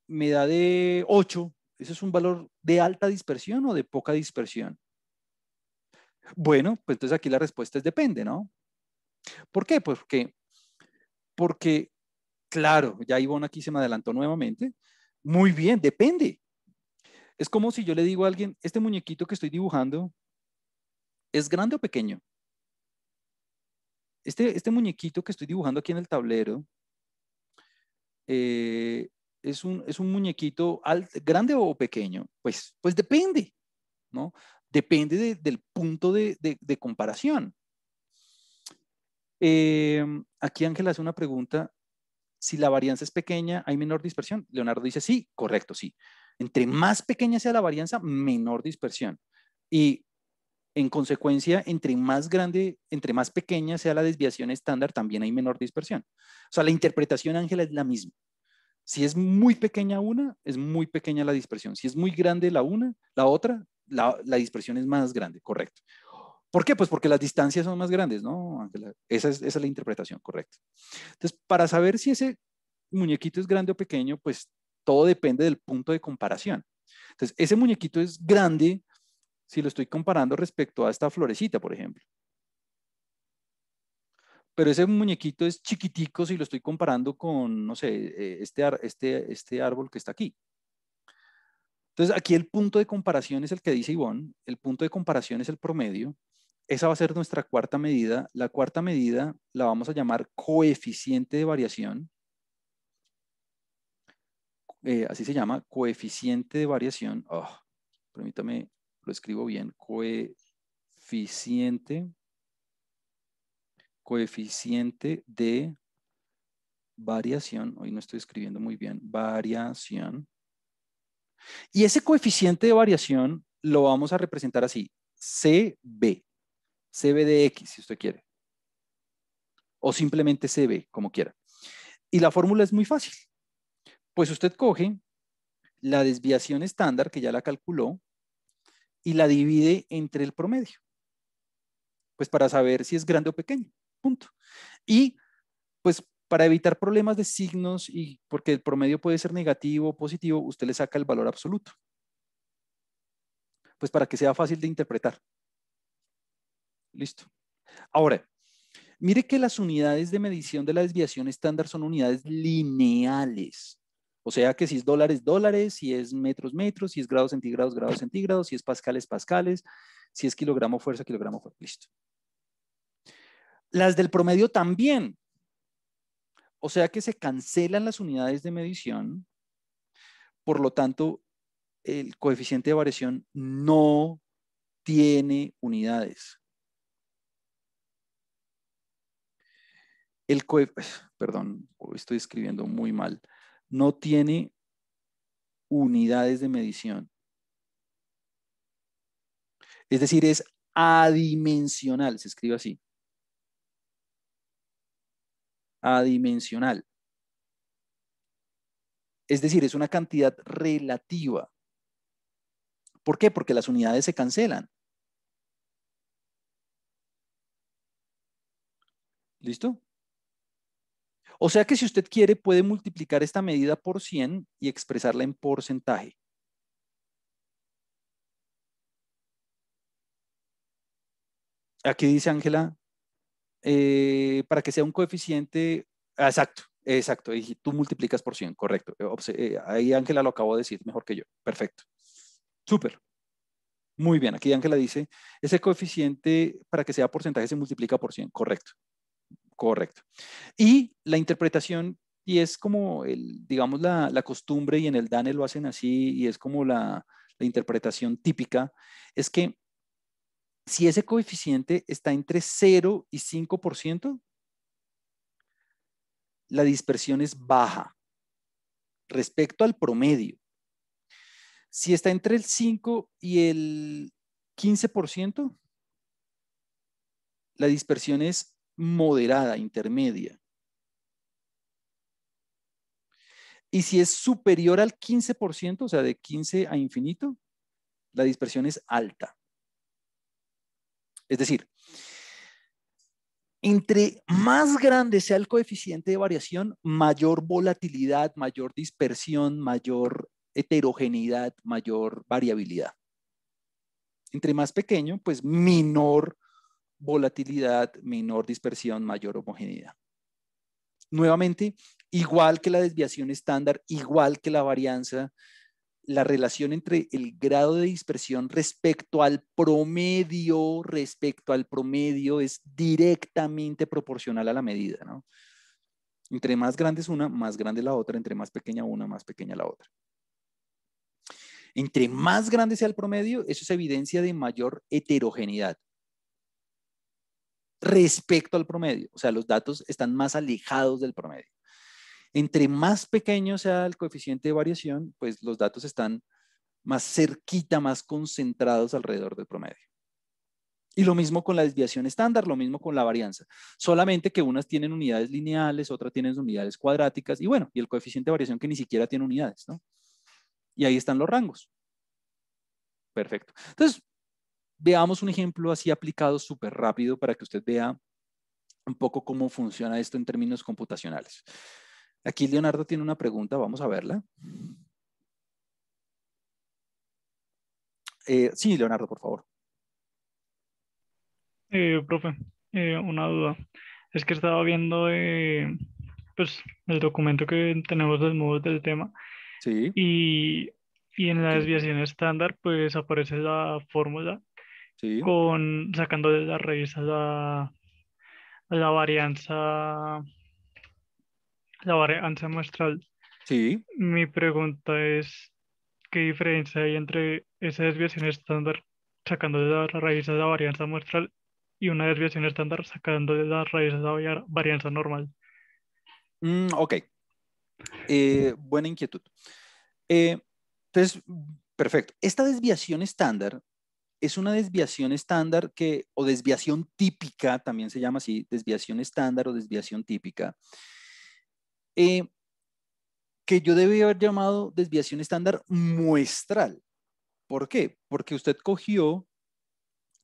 Speaker 1: me da de 8, ¿eso es un valor de alta dispersión o de poca dispersión? Bueno, pues entonces aquí la respuesta es depende, ¿no? ¿Por qué? Pues porque claro, ya Ivonne aquí se me adelantó nuevamente. Muy bien, depende. Es como si yo le digo a alguien, este muñequito que estoy dibujando, ¿es grande o pequeño? Este muñequito que estoy dibujando aquí en el tablero, es un muñequito grande o pequeño. Pues depende, ¿no? Depende del punto de comparación. Aquí Ángela hace una pregunta. Si la varianza es pequeña, ¿hay menor dispersión? Leonardo dice sí, correcto, sí. Entre más pequeña sea la varianza, menor dispersión. Y en consecuencia, entre más pequeña sea la desviación estándar, también hay menor dispersión. O sea, la interpretación, Ángela, es la misma. Si es muy pequeña una, es muy pequeña la dispersión. Si es muy grande la otra, la dispersión es más grande, correcto. ¿Por qué? Pues porque las distancias son más grandes, ¿no, Ángela? Esa es la interpretación, correcto. Entonces, para saber si ese muñequito es grande o pequeño, pues todo depende del punto de comparación. Entonces, ese muñequito es grande si lo estoy comparando respecto a esta florecita, por ejemplo. Pero ese muñequito es chiquitico si lo estoy comparando con, no sé, este árbol que está aquí. Entonces, aquí el punto de comparación es el que dice Ivonne, el punto de comparación es el promedio. Esa va a ser nuestra cuarta medida. La cuarta medida la vamos a llamar coeficiente de variación. Así se llama, coeficiente de variación. Oh, permítame, lo escribo bien. Coeficiente de variación. Hoy no estoy escribiendo muy bien. Variación. Y ese coeficiente de variación lo vamos a representar así. CB. CB de X, si usted quiere. O simplemente CB, como quiera. Y la fórmula es muy fácil. Pues usted coge la desviación estándar, que ya la calculó, y la divide entre el promedio. Pues para saber si es grande o pequeño. Punto. Y pues para evitar problemas de signos y porque el promedio puede ser negativo o positivo, usted le saca el valor absoluto. Pues para que sea fácil de interpretar. Listo. Ahora, mire que las unidades de medición de la desviación estándar son unidades lineales. O sea que si es dólares, dólares, si es metros, metros, si es grados centígrados, grados centígrados, si es pascales, pascales, si es kilogramo fuerza, kilogramo fuerza. Listo. Las del promedio también. O sea que se cancelan las unidades de medición. Por lo tanto, el coeficiente de variación no tiene unidades. Perdón, estoy escribiendo muy mal. No tiene unidades de medición. Es decir, es adimensional, se escribe así. Adimensional. Es decir, es una cantidad relativa. ¿Por qué? Porque las unidades se cancelan. ¿Listo? O sea que si usted quiere, puede multiplicar esta medida por 100 y expresarla en porcentaje. Aquí dice Ángela, para que sea un coeficiente, exacto, exacto, y tú multiplicas por 100, correcto. Ahí Ángela lo acabó de decir mejor que yo, perfecto. Súper, muy bien, aquí Ángela dice, ese coeficiente para que sea porcentaje se multiplica por 100, correcto, correcto. Y la interpretación, y es como, digamos, la costumbre, y en el DANE lo hacen así, y es como la interpretación típica, es que si ese coeficiente está entre 0 y 5%, la dispersión es baja respecto al promedio. Si está entre el 5 y el 15%, la dispersión es moderada, intermedia. Y si es superior al 15%, o sea, de 15 a infinito, la dispersión es alta. Es decir, entre más grande sea el coeficiente de variación, mayor volatilidad, mayor dispersión, mayor heterogeneidad, mayor variabilidad. Entre más pequeño, pues menor volatilidad, menor dispersión, mayor homogeneidad. Nuevamente, igual que la desviación estándar, igual que la varianza, la relación entre el grado de dispersión respecto al promedio es directamente proporcional a la medida, ¿no? Entre más grande es una, más grande la otra, entre más pequeña una, más pequeña la otra. Entre más grande sea el promedio, eso es evidencia de mayor heterogeneidad respecto al promedio. O sea, los datos están más alejados del promedio. Entre más pequeño sea el coeficiente de variación, pues los datos están más cerquita, más concentrados alrededor del promedio. Y lo mismo con la desviación estándar, lo mismo con la varianza. Solamente que unas tienen unidades lineales, otras tienen unidades cuadráticas, y bueno, y el coeficiente de variación que ni siquiera tiene unidades, ¿no? Y ahí están los rangos. Perfecto. Entonces, veamos un ejemplo así aplicado súper rápido para que usted vea un poco cómo funciona esto en términos computacionales. Aquí Leonardo tiene una pregunta, vamos a verla. Sí, Leonardo, por favor.
Speaker 5: Profe, una duda. Es que estaba viendo pues, el documento que tenemos desnudos del tema
Speaker 1: Sí,
Speaker 5: y, y en la
Speaker 1: ok,
Speaker 5: desviación estándar pues aparece la fórmula
Speaker 1: sí,
Speaker 5: sacando de la raíz a la varianza muestral.
Speaker 1: sí.
Speaker 5: Mi pregunta es, ¿qué diferencia hay entre esa desviación estándar sacando de la raíz a la varianza muestral y una desviación estándar sacando de la raíz a la varianza normal?
Speaker 1: Ok, buena inquietud. Entonces, perfecto. Esta desviación estándar es una desviación estándar o desviación típica, también se llama así, desviación estándar o desviación típica, eh, que yo debí haber llamado desviación estándar muestral. ¿Por qué? Porque usted cogió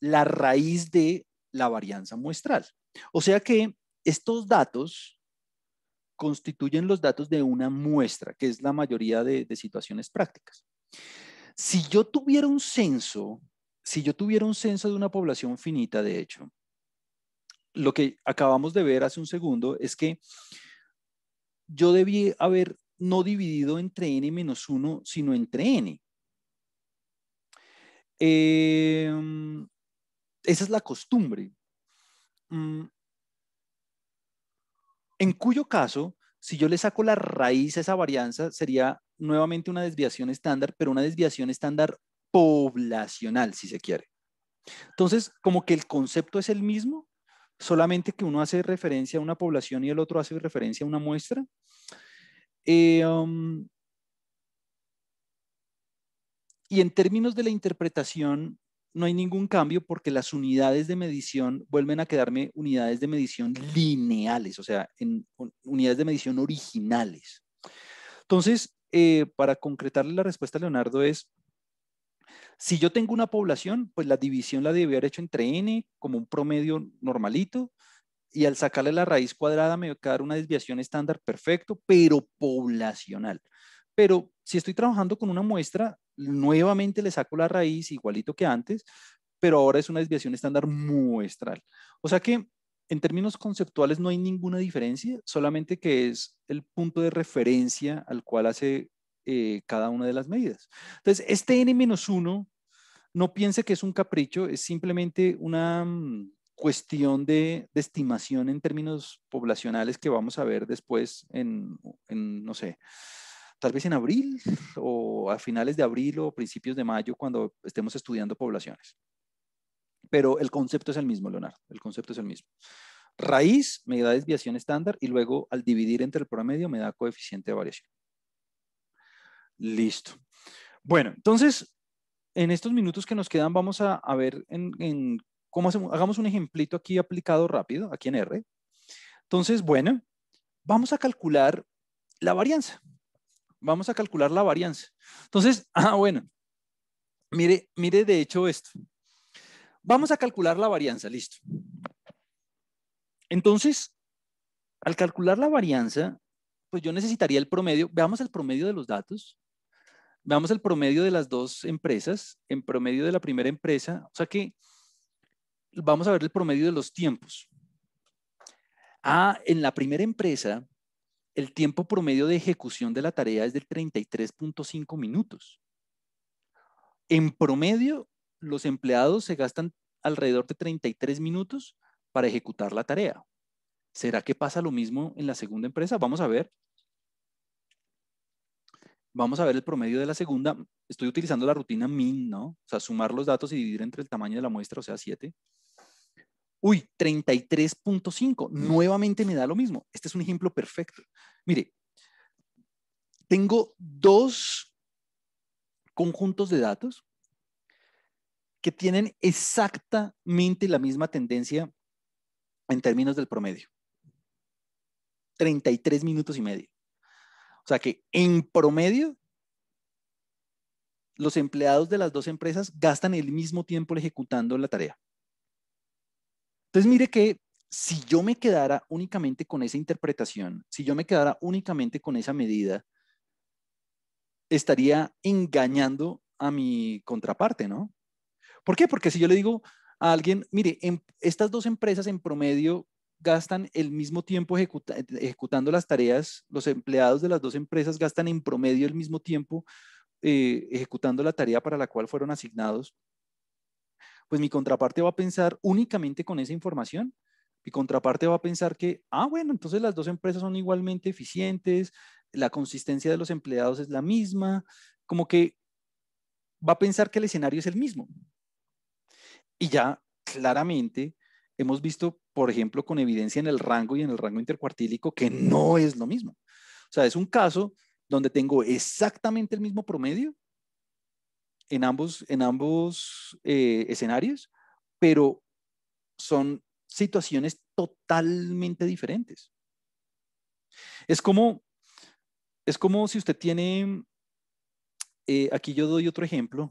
Speaker 1: la raíz de la varianza muestral. O sea que estos datos constituyen los datos de una muestra, que es la mayoría de situaciones prácticas. Si yo tuviera un censo, si yo tuviera un censo de una población finita, de hecho, lo que acabamos de ver hace un segundo es que yo debí haber no dividido entre n menos 1, sino entre n. Esa es la costumbre. En cuyo caso, si yo le saco la raíz a esa varianza, sería nuevamente una desviación estándar, pero una desviación estándar poblacional, si se quiere. Entonces, como que el concepto es el mismo, solamente que uno hace referencia a una población y el otro hace referencia a una muestra. Y en términos de la interpretación, no hay ningún cambio porque las unidades de medición vuelven a quedarme unidades de medición lineales, o sea, en unidades de medición originales. Entonces, para concretarle la respuesta a Leonardo es, si yo tengo una población, pues la división la debí haber hecho entre n como un promedio normalito, y al sacarle la raíz cuadrada me va a quedar una desviación estándar perfecto, pero poblacional. Pero si estoy trabajando con una muestra, nuevamente le saco la raíz igualito que antes, pero ahora es una desviación estándar muestral. O sea que en términos conceptuales no hay ninguna diferencia, solamente que es el punto de referencia al cual hace cada una de las medidas. Entonces, este n-1, no piense que es un capricho, es simplemente una cuestión de estimación en términos poblacionales que vamos a ver después no sé, tal vez en abril o a finales de abril o principios de mayo cuando estemos estudiando poblaciones. Pero el concepto es el mismo, Leonardo, el concepto es el mismo. Raíz me da desviación estándar y luego al dividir entre el promedio me da coeficiente de variación. Listo. Bueno, entonces, en estos minutos que nos quedan vamos a ver cómo hacemos. Hagamos un ejemplito aquí aplicado rápido, aquí en R. Entonces, bueno, vamos a calcular la varianza. Vamos a calcular la varianza. Entonces, bueno, mire de hecho esto. Vamos a calcular la varianza, listo. Entonces, al calcular la varianza, pues yo necesitaría el promedio. Veamos el promedio de los datos. Veamos el promedio de las dos empresas, en promedio de la primera empresa. O sea que vamos a ver el promedio de los tiempos. En la primera empresa, el tiempo promedio de ejecución de la tarea es de 33.5 minutos. En promedio, los empleados se gastan alrededor de 33 minutos para ejecutar la tarea. ¿Será que pasa lo mismo en la segunda empresa? Vamos a ver. Vamos a ver el promedio de la segunda. Estoy utilizando la rutina min, ¿no? O sea, sumar los datos y dividir entre el tamaño de la muestra, o sea, 7. Uy, 33.5. Nuevamente me da lo mismo. Este es un ejemplo perfecto. Mire, tengo dos conjuntos de datos que tienen exactamente la misma tendencia en términos del promedio. 33 minutos y medio. O sea que en promedio, los empleados de las dos empresas gastan el mismo tiempo ejecutando la tarea. Entonces mire que si yo me quedara únicamente con esa interpretación, si yo me quedara únicamente con esa medida, estaría engañando a mi contraparte, ¿no? ¿Por qué? Porque si yo le digo a alguien, mire, estas dos empresas en promedio gastan el mismo tiempo ejecutando las tareas, los empleados de las dos empresas gastan en promedio el mismo tiempo ejecutando la tarea para la cual fueron asignados, pues mi contraparte va a pensar únicamente con esa información. Mi contraparte va a pensar que, bueno, entonces las dos empresas son igualmente eficientes, la consistencia de los empleados es la misma, como que va a pensar que el escenario es el mismo. Y ya claramente hemos visto, por ejemplo, con evidencia en el rango y en el rango intercuartílico, que no es lo mismo. O sea, es un caso donde tengo exactamente el mismo promedio en ambos escenarios, pero son situaciones totalmente diferentes. Es como si usted tiene, aquí yo doy otro ejemplo,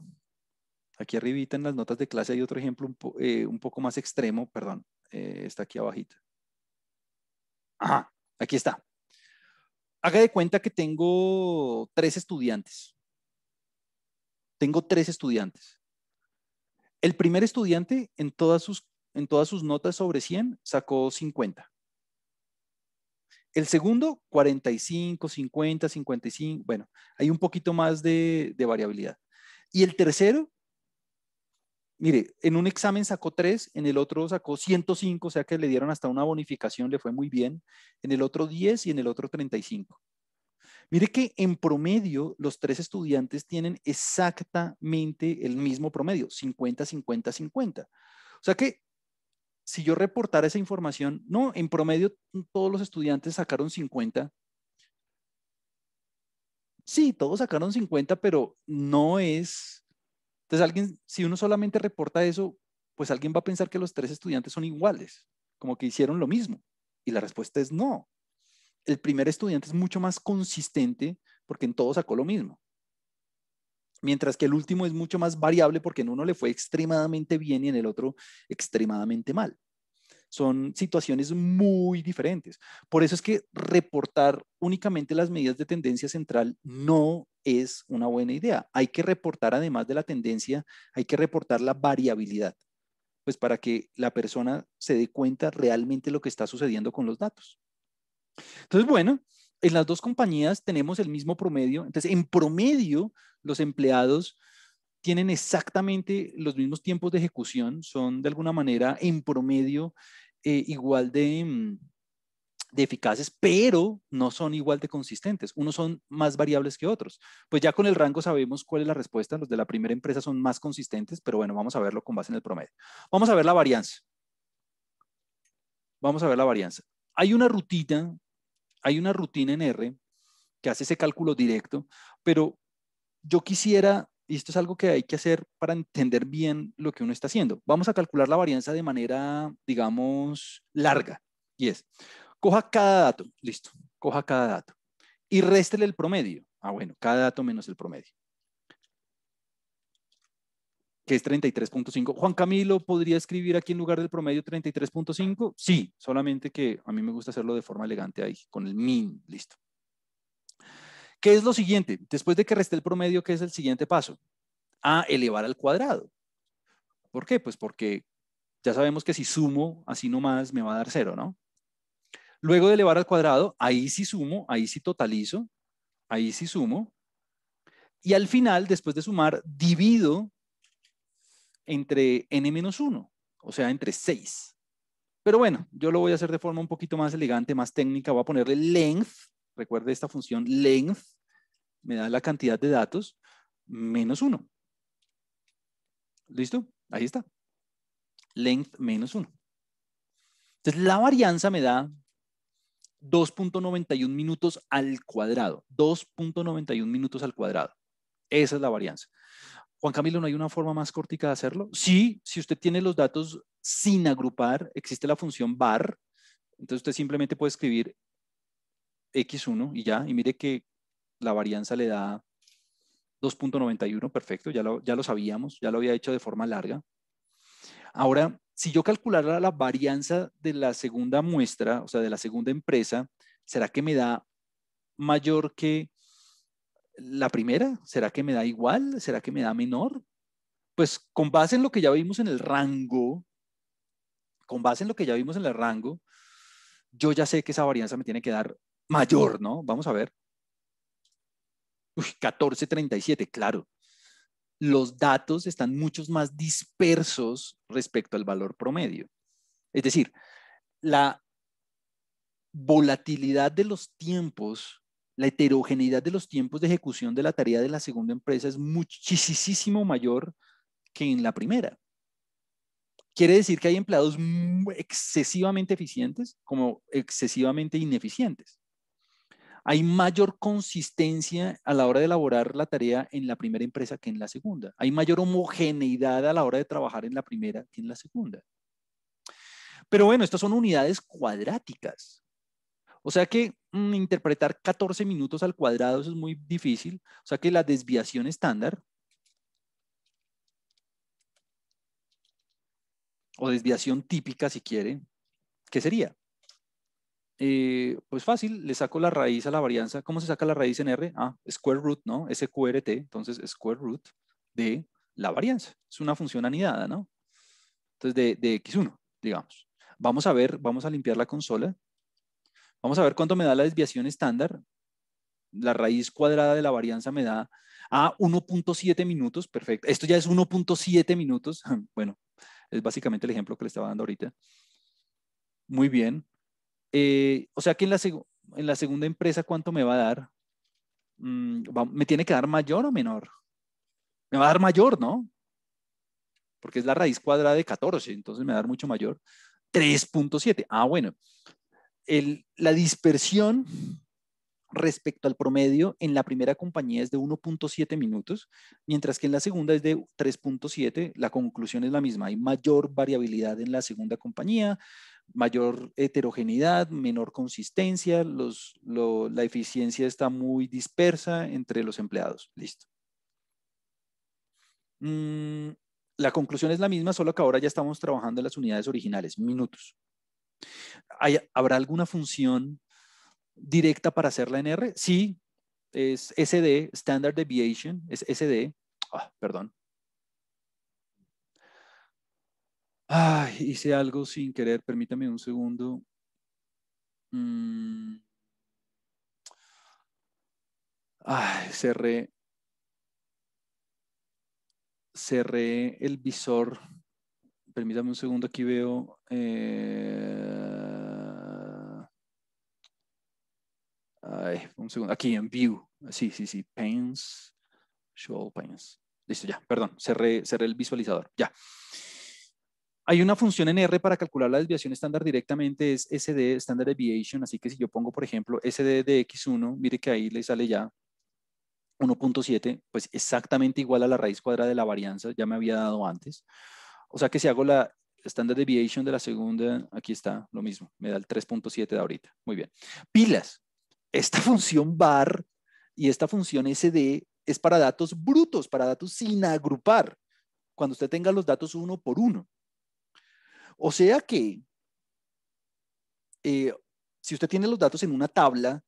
Speaker 1: aquí arribita en las notas de clase hay otro ejemplo un poco más extremo, perdón, está aquí abajito. Ajá, aquí está. Haga de cuenta que tengo tres estudiantes. Tengo tres estudiantes. El primer estudiante en todas sus notas sobre 100 sacó 50. El segundo, 45, 50, 55. Bueno, hay un poquito más de variabilidad. Y el tercero, mire, en un examen sacó 3, en el otro sacó 105, o sea que le dieron hasta una bonificación, le fue muy bien. En el otro 10 y en el otro 35. Mire que en promedio los tres estudiantes tienen exactamente el mismo promedio, 50, 50, 50. O sea que si yo reportara esa información, no, en promedio todos los estudiantes sacaron 50. Sí, todos sacaron 50, pero no es. Entonces, si uno solamente reporta eso, pues alguien va a pensar que los tres estudiantes son iguales, como que hicieron lo mismo. Y la respuesta es no. El primer estudiante es mucho más consistente porque en todo sacó lo mismo. Mientras que el último es mucho más variable porque en uno le fue extremadamente bien y en el otro extremadamente mal. Son situaciones muy diferentes. Por eso es que reportar únicamente las medidas de tendencia central no es una buena idea. Hay que reportar, además de la tendencia, hay que reportar la variabilidad, pues para que la persona se dé cuenta realmente lo que está sucediendo con los datos. Entonces, bueno, en las dos compañías tenemos el mismo promedio. Entonces, en promedio, los empleados tienen exactamente los mismos tiempos de ejecución, son de alguna manera en promedio igual de eficaces, pero no son igual de consistentes. Unos son más variables que otros. Pues ya con el rango sabemos cuál es la respuesta. Los de la primera empresa son más consistentes, pero bueno, vamos a verlo con base en el promedio. Vamos a ver la varianza. Vamos a ver la varianza. Hay una rutina en R que hace ese cálculo directo, pero yo quisiera, y esto es algo que hay que hacer para entender bien lo que uno está haciendo. Vamos a calcular la varianza de manera, digamos, larga. Y es, coja cada dato, listo, coja cada dato. Y réstele el promedio. Bueno, cada dato menos el promedio. Que es 33.5. Juan Camilo, ¿podría escribir aquí en lugar del promedio 33.5? Sí, solamente que a mí me gusta hacerlo de forma elegante ahí, con el min, listo. ¿Qué es lo siguiente? Después de que resté el promedio, ¿qué es el siguiente paso? Elevar al cuadrado. ¿Por qué? Pues porque ya sabemos que si sumo así nomás me va a dar 0, ¿no? Luego de elevar al cuadrado, ahí sí sumo, ahí sí totalizo, ahí sí sumo. Y al final, después de sumar, divido entre n-1, o sea, entre 6. Pero bueno, yo lo voy a hacer de forma un poquito más elegante, más técnica. Voy a ponerle length. Recuerde esta función length. Me da la cantidad de datos menos 1. ¿Listo? Ahí está. Length menos 1. Entonces, la varianza me da 2.91 minutos al cuadrado. 2.91 minutos al cuadrado. Esa es la varianza. Juan Camilo, ¿no hay una forma más cortica de hacerlo? Sí, si usted tiene los datos sin agrupar, existe la función var. Entonces usted simplemente puede escribir x1 y ya. Y mire que la varianza le da 2.91. Perfecto, ya lo sabíamos, ya lo había hecho de forma larga. Ahora, si yo calculara la varianza de la segunda muestra, o sea, de la segunda empresa, ¿será que me da mayor que la primera? ¿Será que me da igual? ¿Será que me da menor? Pues con base en lo que ya vimos en el rango, yo ya sé que esa varianza me tiene que dar mayor, ¿no? Vamos a ver. Uy, 14.37, claro. Los datos están muchos más dispersos respecto al valor promedio. Es decir, la volatilidad de los tiempos, la heterogeneidad de los tiempos de ejecución de la tarea de la segunda empresa es muchísimo mayor que en la primera. Quiere decir que hay empleados excesivamente eficientes como excesivamente ineficientes. Hay mayor consistencia a la hora de elaborar la tarea en la primera empresa que en la segunda. Hay mayor homogeneidad a la hora de trabajar en la primera que en la segunda. Pero bueno, estas son unidades cuadráticas. O sea que interpretar 14 minutos al cuadrado eso es muy difícil. O sea que la desviación estándar o desviación típica, si quieren, ¿qué sería? Pues fácil, le saco la raíz a la varianza. ¿Cómo se saca la raíz en R? Ah, square root, ¿no? SQRT, entonces square root de la varianza. Es una función anidada, ¿no? Entonces de X1, digamos. Vamos a limpiar la consola. Vamos a ver cuánto me da la desviación estándar. La raíz cuadrada de la varianza me da 1.7 minutos, perfecto. Esto ya es 1.7 minutos. Bueno, es básicamente el ejemplo que le estaba dando ahorita. Muy bien. O sea que en la segunda empresa, ¿cuánto me va a dar? ¿Me tiene que dar mayor o menor? Me va a dar mayor, ¿no? Porque es la raíz cuadrada de 14, entonces me va a dar mucho mayor. 3.7. Bueno. La dispersión respecto al promedio en la primera compañía es de 1.7 minutos, mientras que en la segunda es de 3.7. La conclusión es la misma. Hay mayor variabilidad en la segunda compañía, mayor heterogeneidad, menor consistencia, la eficiencia está muy dispersa entre los empleados. Listo. La conclusión es la misma, solo que ahora ya estamos trabajando en las unidades originales, minutos. ¿Habrá alguna función directa para hacerla en R? Sí, es SD, Standard Deviation, es SD. Perdón. Hice algo sin querer, permítame un segundo. Cerré el visor. Permítame un segundo, aquí veo. Un segundo, aquí en View. Sí, Panes. Show Panes. Listo, ya, perdón, cerré el visualizador. Ya. Hay una función en R para calcular la desviación estándar directamente, es SD, Standard Deviation, así que si yo pongo, por ejemplo, SD de X1, mire que ahí le sale ya 1.7, pues exactamente igual a la raíz cuadrada de la varianza, ya me había dado antes. O sea que si hago la Standard Deviation de la segunda, aquí está lo mismo, me da el 3.7 de ahorita. Muy bien. Pilas, esta función var y esta función SD es para datos brutos, para datos sin agrupar, cuando usted tenga los datos uno por uno. O sea que si usted tiene los datos en una tabla,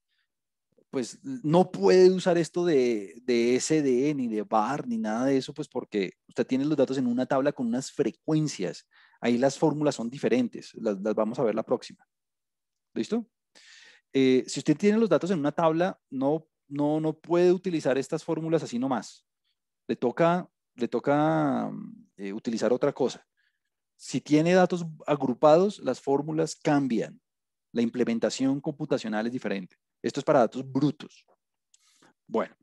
Speaker 1: pues no puede usar esto de SD ni de var ni nada de eso, pues porque usted tiene los datos en una tabla con unas frecuencias. Ahí las fórmulas son diferentes, las vamos a ver la próxima. ¿Listo? Si usted tiene los datos en una tabla, no puede utilizar estas fórmulas así nomás. Le toca utilizar otra cosa. Si tiene datos agrupados, las fórmulas cambian. La implementación computacional es diferente. Esto es para datos brutos. Bueno.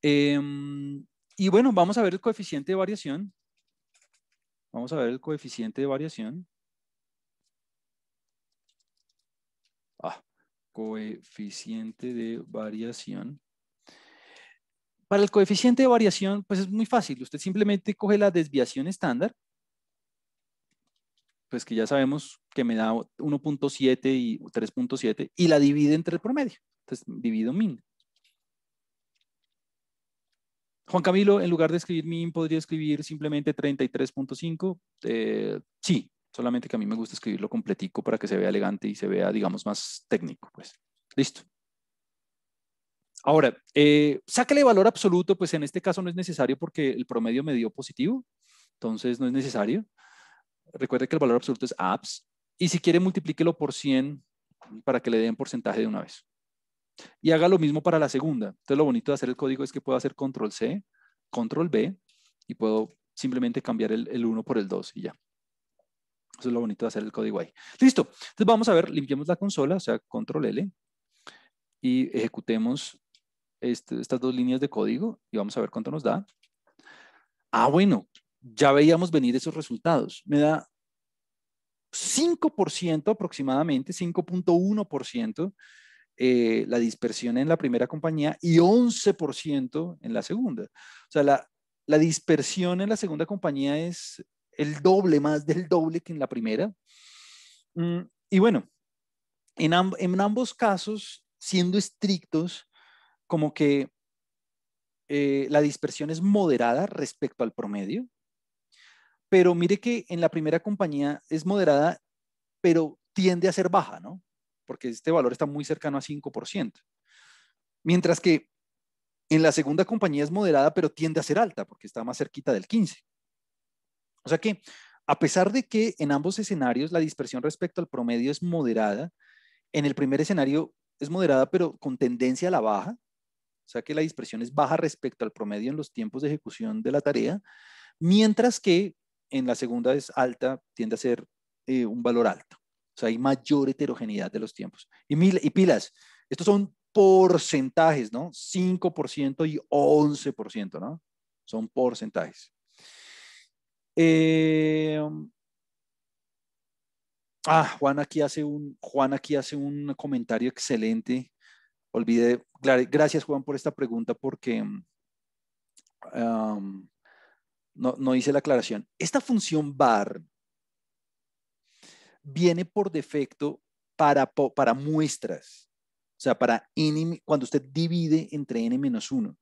Speaker 1: Y bueno, vamos a ver el coeficiente de variación. Vamos a ver el coeficiente de variación. Coeficiente de variación. Para el coeficiente de variación, pues es muy fácil. Usted simplemente coge la desviación estándar, pues que ya sabemos que me da 1.7 y 3.7, y la divide entre el promedio. Entonces, divido min. Juan Camilo, en lugar de escribir min, podría escribir simplemente 33.5. Sí, solamente que a mí me gusta escribirlo completico para que se vea elegante y se vea, digamos, más técnico. Pues. Listo. Ahora, sácale valor absoluto, pues en este caso no es necesario porque el promedio me dio positivo, entonces no es necesario. Recuerde que el valor absoluto es abs. Y si quiere, multiplíquelo por 100 para que le den porcentaje de una vez. Y haga lo mismo para la segunda. Entonces, lo bonito de hacer el código es que puedo hacer control C, control B, y puedo simplemente cambiar el 1 por el 2 y ya. Eso es lo bonito de hacer el código ahí. Listo. Entonces, vamos a ver, limpiemos la consola, o sea, control L, y ejecutemos estas dos líneas de código y vamos a ver cuánto nos da. Ah, bueno, ya veíamos venir esos resultados. Me da 5% aproximadamente, 5.1% la dispersión en la primera compañía y 11% en la segunda. O sea, la dispersión en la segunda compañía es el doble, más del doble que en la primera. Y bueno, en ambos casos, siendo estrictos, como que la dispersión es moderada respecto al promedio, pero mire que en la primera compañía es moderada, pero tiende a ser baja, ¿no? Porque este valor está muy cercano a 5%. Mientras que en la segunda compañía es moderada, pero tiende a ser alta, porque está más cerquita del 15%. O sea que, a pesar de que en ambos escenarios la dispersión respecto al promedio es moderada, en el primer escenario es moderada, pero con tendencia a la baja. O sea que la dispersión es baja respecto al promedio en los tiempos de ejecución de la tarea, mientras que en la segunda es alta, tiende a ser un valor alto. O sea, hay mayor heterogeneidad de los tiempos. Y pilas, estos son porcentajes, ¿no? 5% y 11%, ¿no? Son porcentajes. Juan aquí hace un comentario excelente. Gracias, Juan, por esta pregunta porque no hice la aclaración. Esta función var viene por defecto para muestras. O sea, para n, cuando usted divide entre n-1.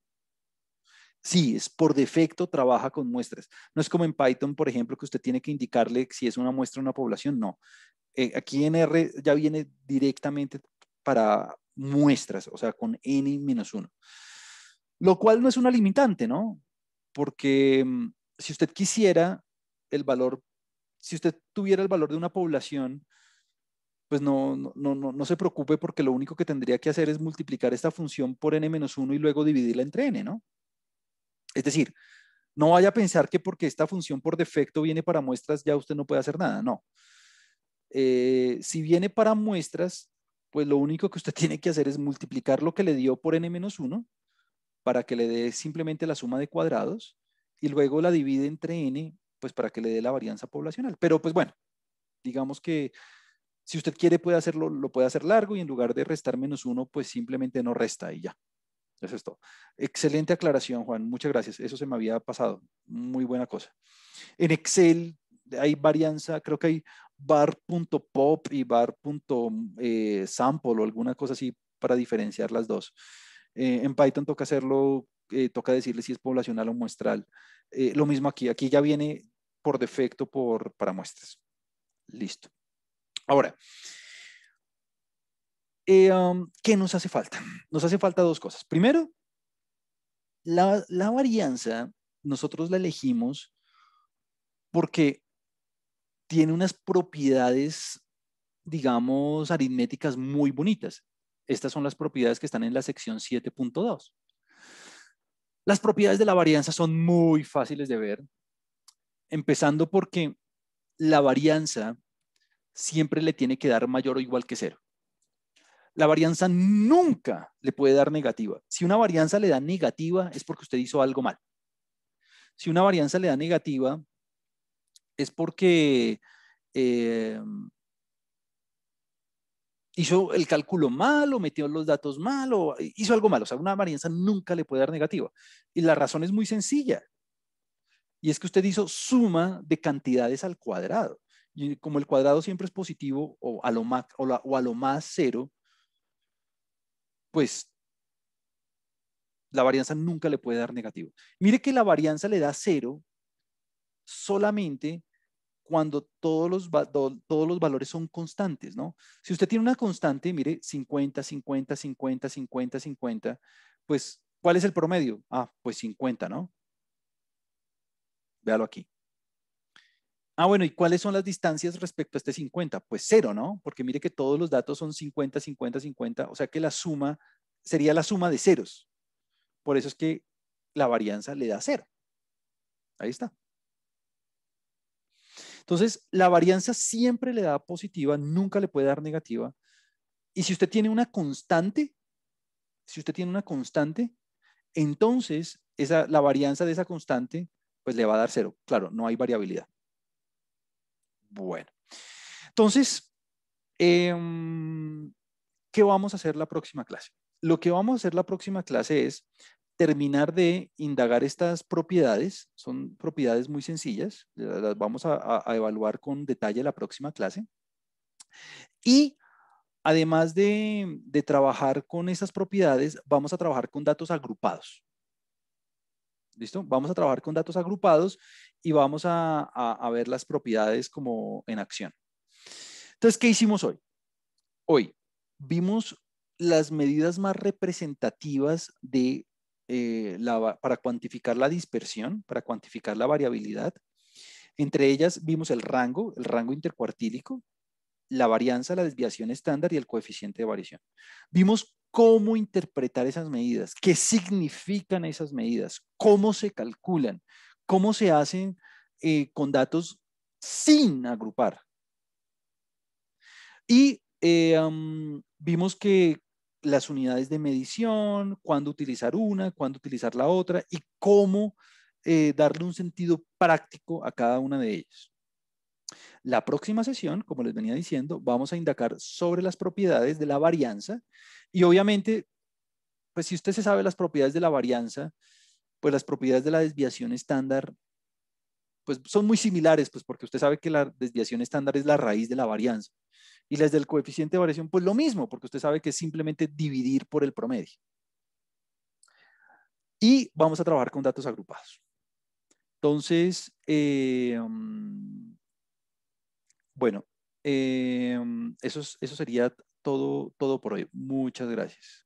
Speaker 1: Sí, es por defecto trabaja con muestras. No es como en Python, por ejemplo, que usted tiene que indicarle si es una muestra o una población. No. Aquí en R ya viene directamente para muestras, o sea, con n-1. Lo cual no es una limitante, ¿no? Porque si usted quisiera el valor, si usted tuviera el valor de una población, pues no se preocupe porque lo único que tendría que hacer es multiplicar esta función por n-1 y luego dividirla entre n, ¿no? Es decir, no vaya a pensar que porque esta función por defecto viene para muestras ya usted no puede hacer nada, no. Si viene para muestras, pues lo único que usted tiene que hacer es multiplicar lo que le dio por n-1 para que le dé simplemente la suma de cuadrados y luego la divide entre n, pues para que le dé la varianza poblacional. Pero pues bueno, digamos que si usted quiere puede hacerlo, lo puede hacer largo y en lugar de restar -1, pues simplemente no resta y ya. Eso es todo. Excelente aclaración, Juan. Muchas gracias. Eso se me había pasado. Muy buena cosa. En Excel hay varianza, creo que hay var.pop y var.sample o alguna cosa así para diferenciar las dos. En Python toca hacerlo, toca decirle si es poblacional o muestral. Lo mismo aquí. Aquí ya viene por defecto para muestras. Listo. Ahora, ¿qué nos hace falta? Nos hace falta dos cosas. Primero, la varianza, nosotros la elegimos porque tiene unas propiedades, digamos, aritméticas muy bonitas. Estas son las propiedades que están en la sección 7.2. Las propiedades de la varianza son muy fáciles de ver, empezando porque la varianza siempre le tiene que dar mayor o igual que 0. La varianza nunca le puede dar negativa. Si una varianza le da negativa es porque usted hizo algo mal. Si una varianza le da negativa es porque hizo el cálculo mal o metió los datos mal o hizo algo mal. O sea, una varianza nunca le puede dar negativa. Y la razón es muy sencilla. Y es que usted hizo suma de cantidades al cuadrado. Y como el cuadrado siempre es positivo o a lo más 0, pues La varianza nunca le puede dar negativo. Mire que la varianza le da 0 solamente cuando todos los valores son constantes, ¿no? Si usted tiene una constante, mire, 50, 50, 50, 50, 50, pues, ¿cuál es el promedio? Ah, pues 50, ¿no? Véalo aquí. Ah, bueno, ¿y cuáles son las distancias respecto a este 50? Pues 0, ¿no? Porque mire que todos los datos son 50, 50, 50, o sea que la suma sería la suma de ceros. Por eso es que la varianza le da 0. Ahí está. Entonces, la varianza siempre le da positiva, nunca le puede dar negativa. Y si usted tiene una constante, entonces la varianza de esa constante, pues le va a dar 0. Claro, no hay variabilidad. Bueno, entonces, ¿qué vamos a hacer la próxima clase? Lo que vamos a hacer la próxima clase es terminar de indagar estas propiedades. Son propiedades muy sencillas. Las vamos a evaluar con detalle la próxima clase. Y además de trabajar con esas propiedades, vamos a trabajar con datos agrupados. ¿Listo? Vamos a trabajar con datos agrupados y vamos a ver las propiedades como en acción. Entonces, ¿qué hicimos hoy? Hoy vimos las medidas más representativas de, para cuantificar la dispersión, para cuantificar la variabilidad. Entre ellas vimos el rango intercuartílico, la varianza, la desviación estándar y el coeficiente de variación. Vimos cómo interpretar esas medidas, qué significan esas medidas, cómo se calculan, cómo se hacen con datos sin agrupar. Y vimos que las unidades de medición, cuándo utilizar una, cuándo utilizar la otra y cómo darle un sentido práctico a cada una de ellas. La próxima sesión, como les venía diciendo, vamos a indagar sobre las propiedades de la varianza y obviamente, pues si usted se sabe las propiedades de la varianza, pues las propiedades de la desviación estándar pues son muy similares, pues porque usted sabe que la desviación estándar es la raíz de la varianza. Y las del coeficiente de variación, pues lo mismo, porque usted sabe que es simplemente dividir por el promedio. Y vamos a trabajar con datos agrupados. Entonces, bueno, eso sería todo por hoy. Muchas gracias.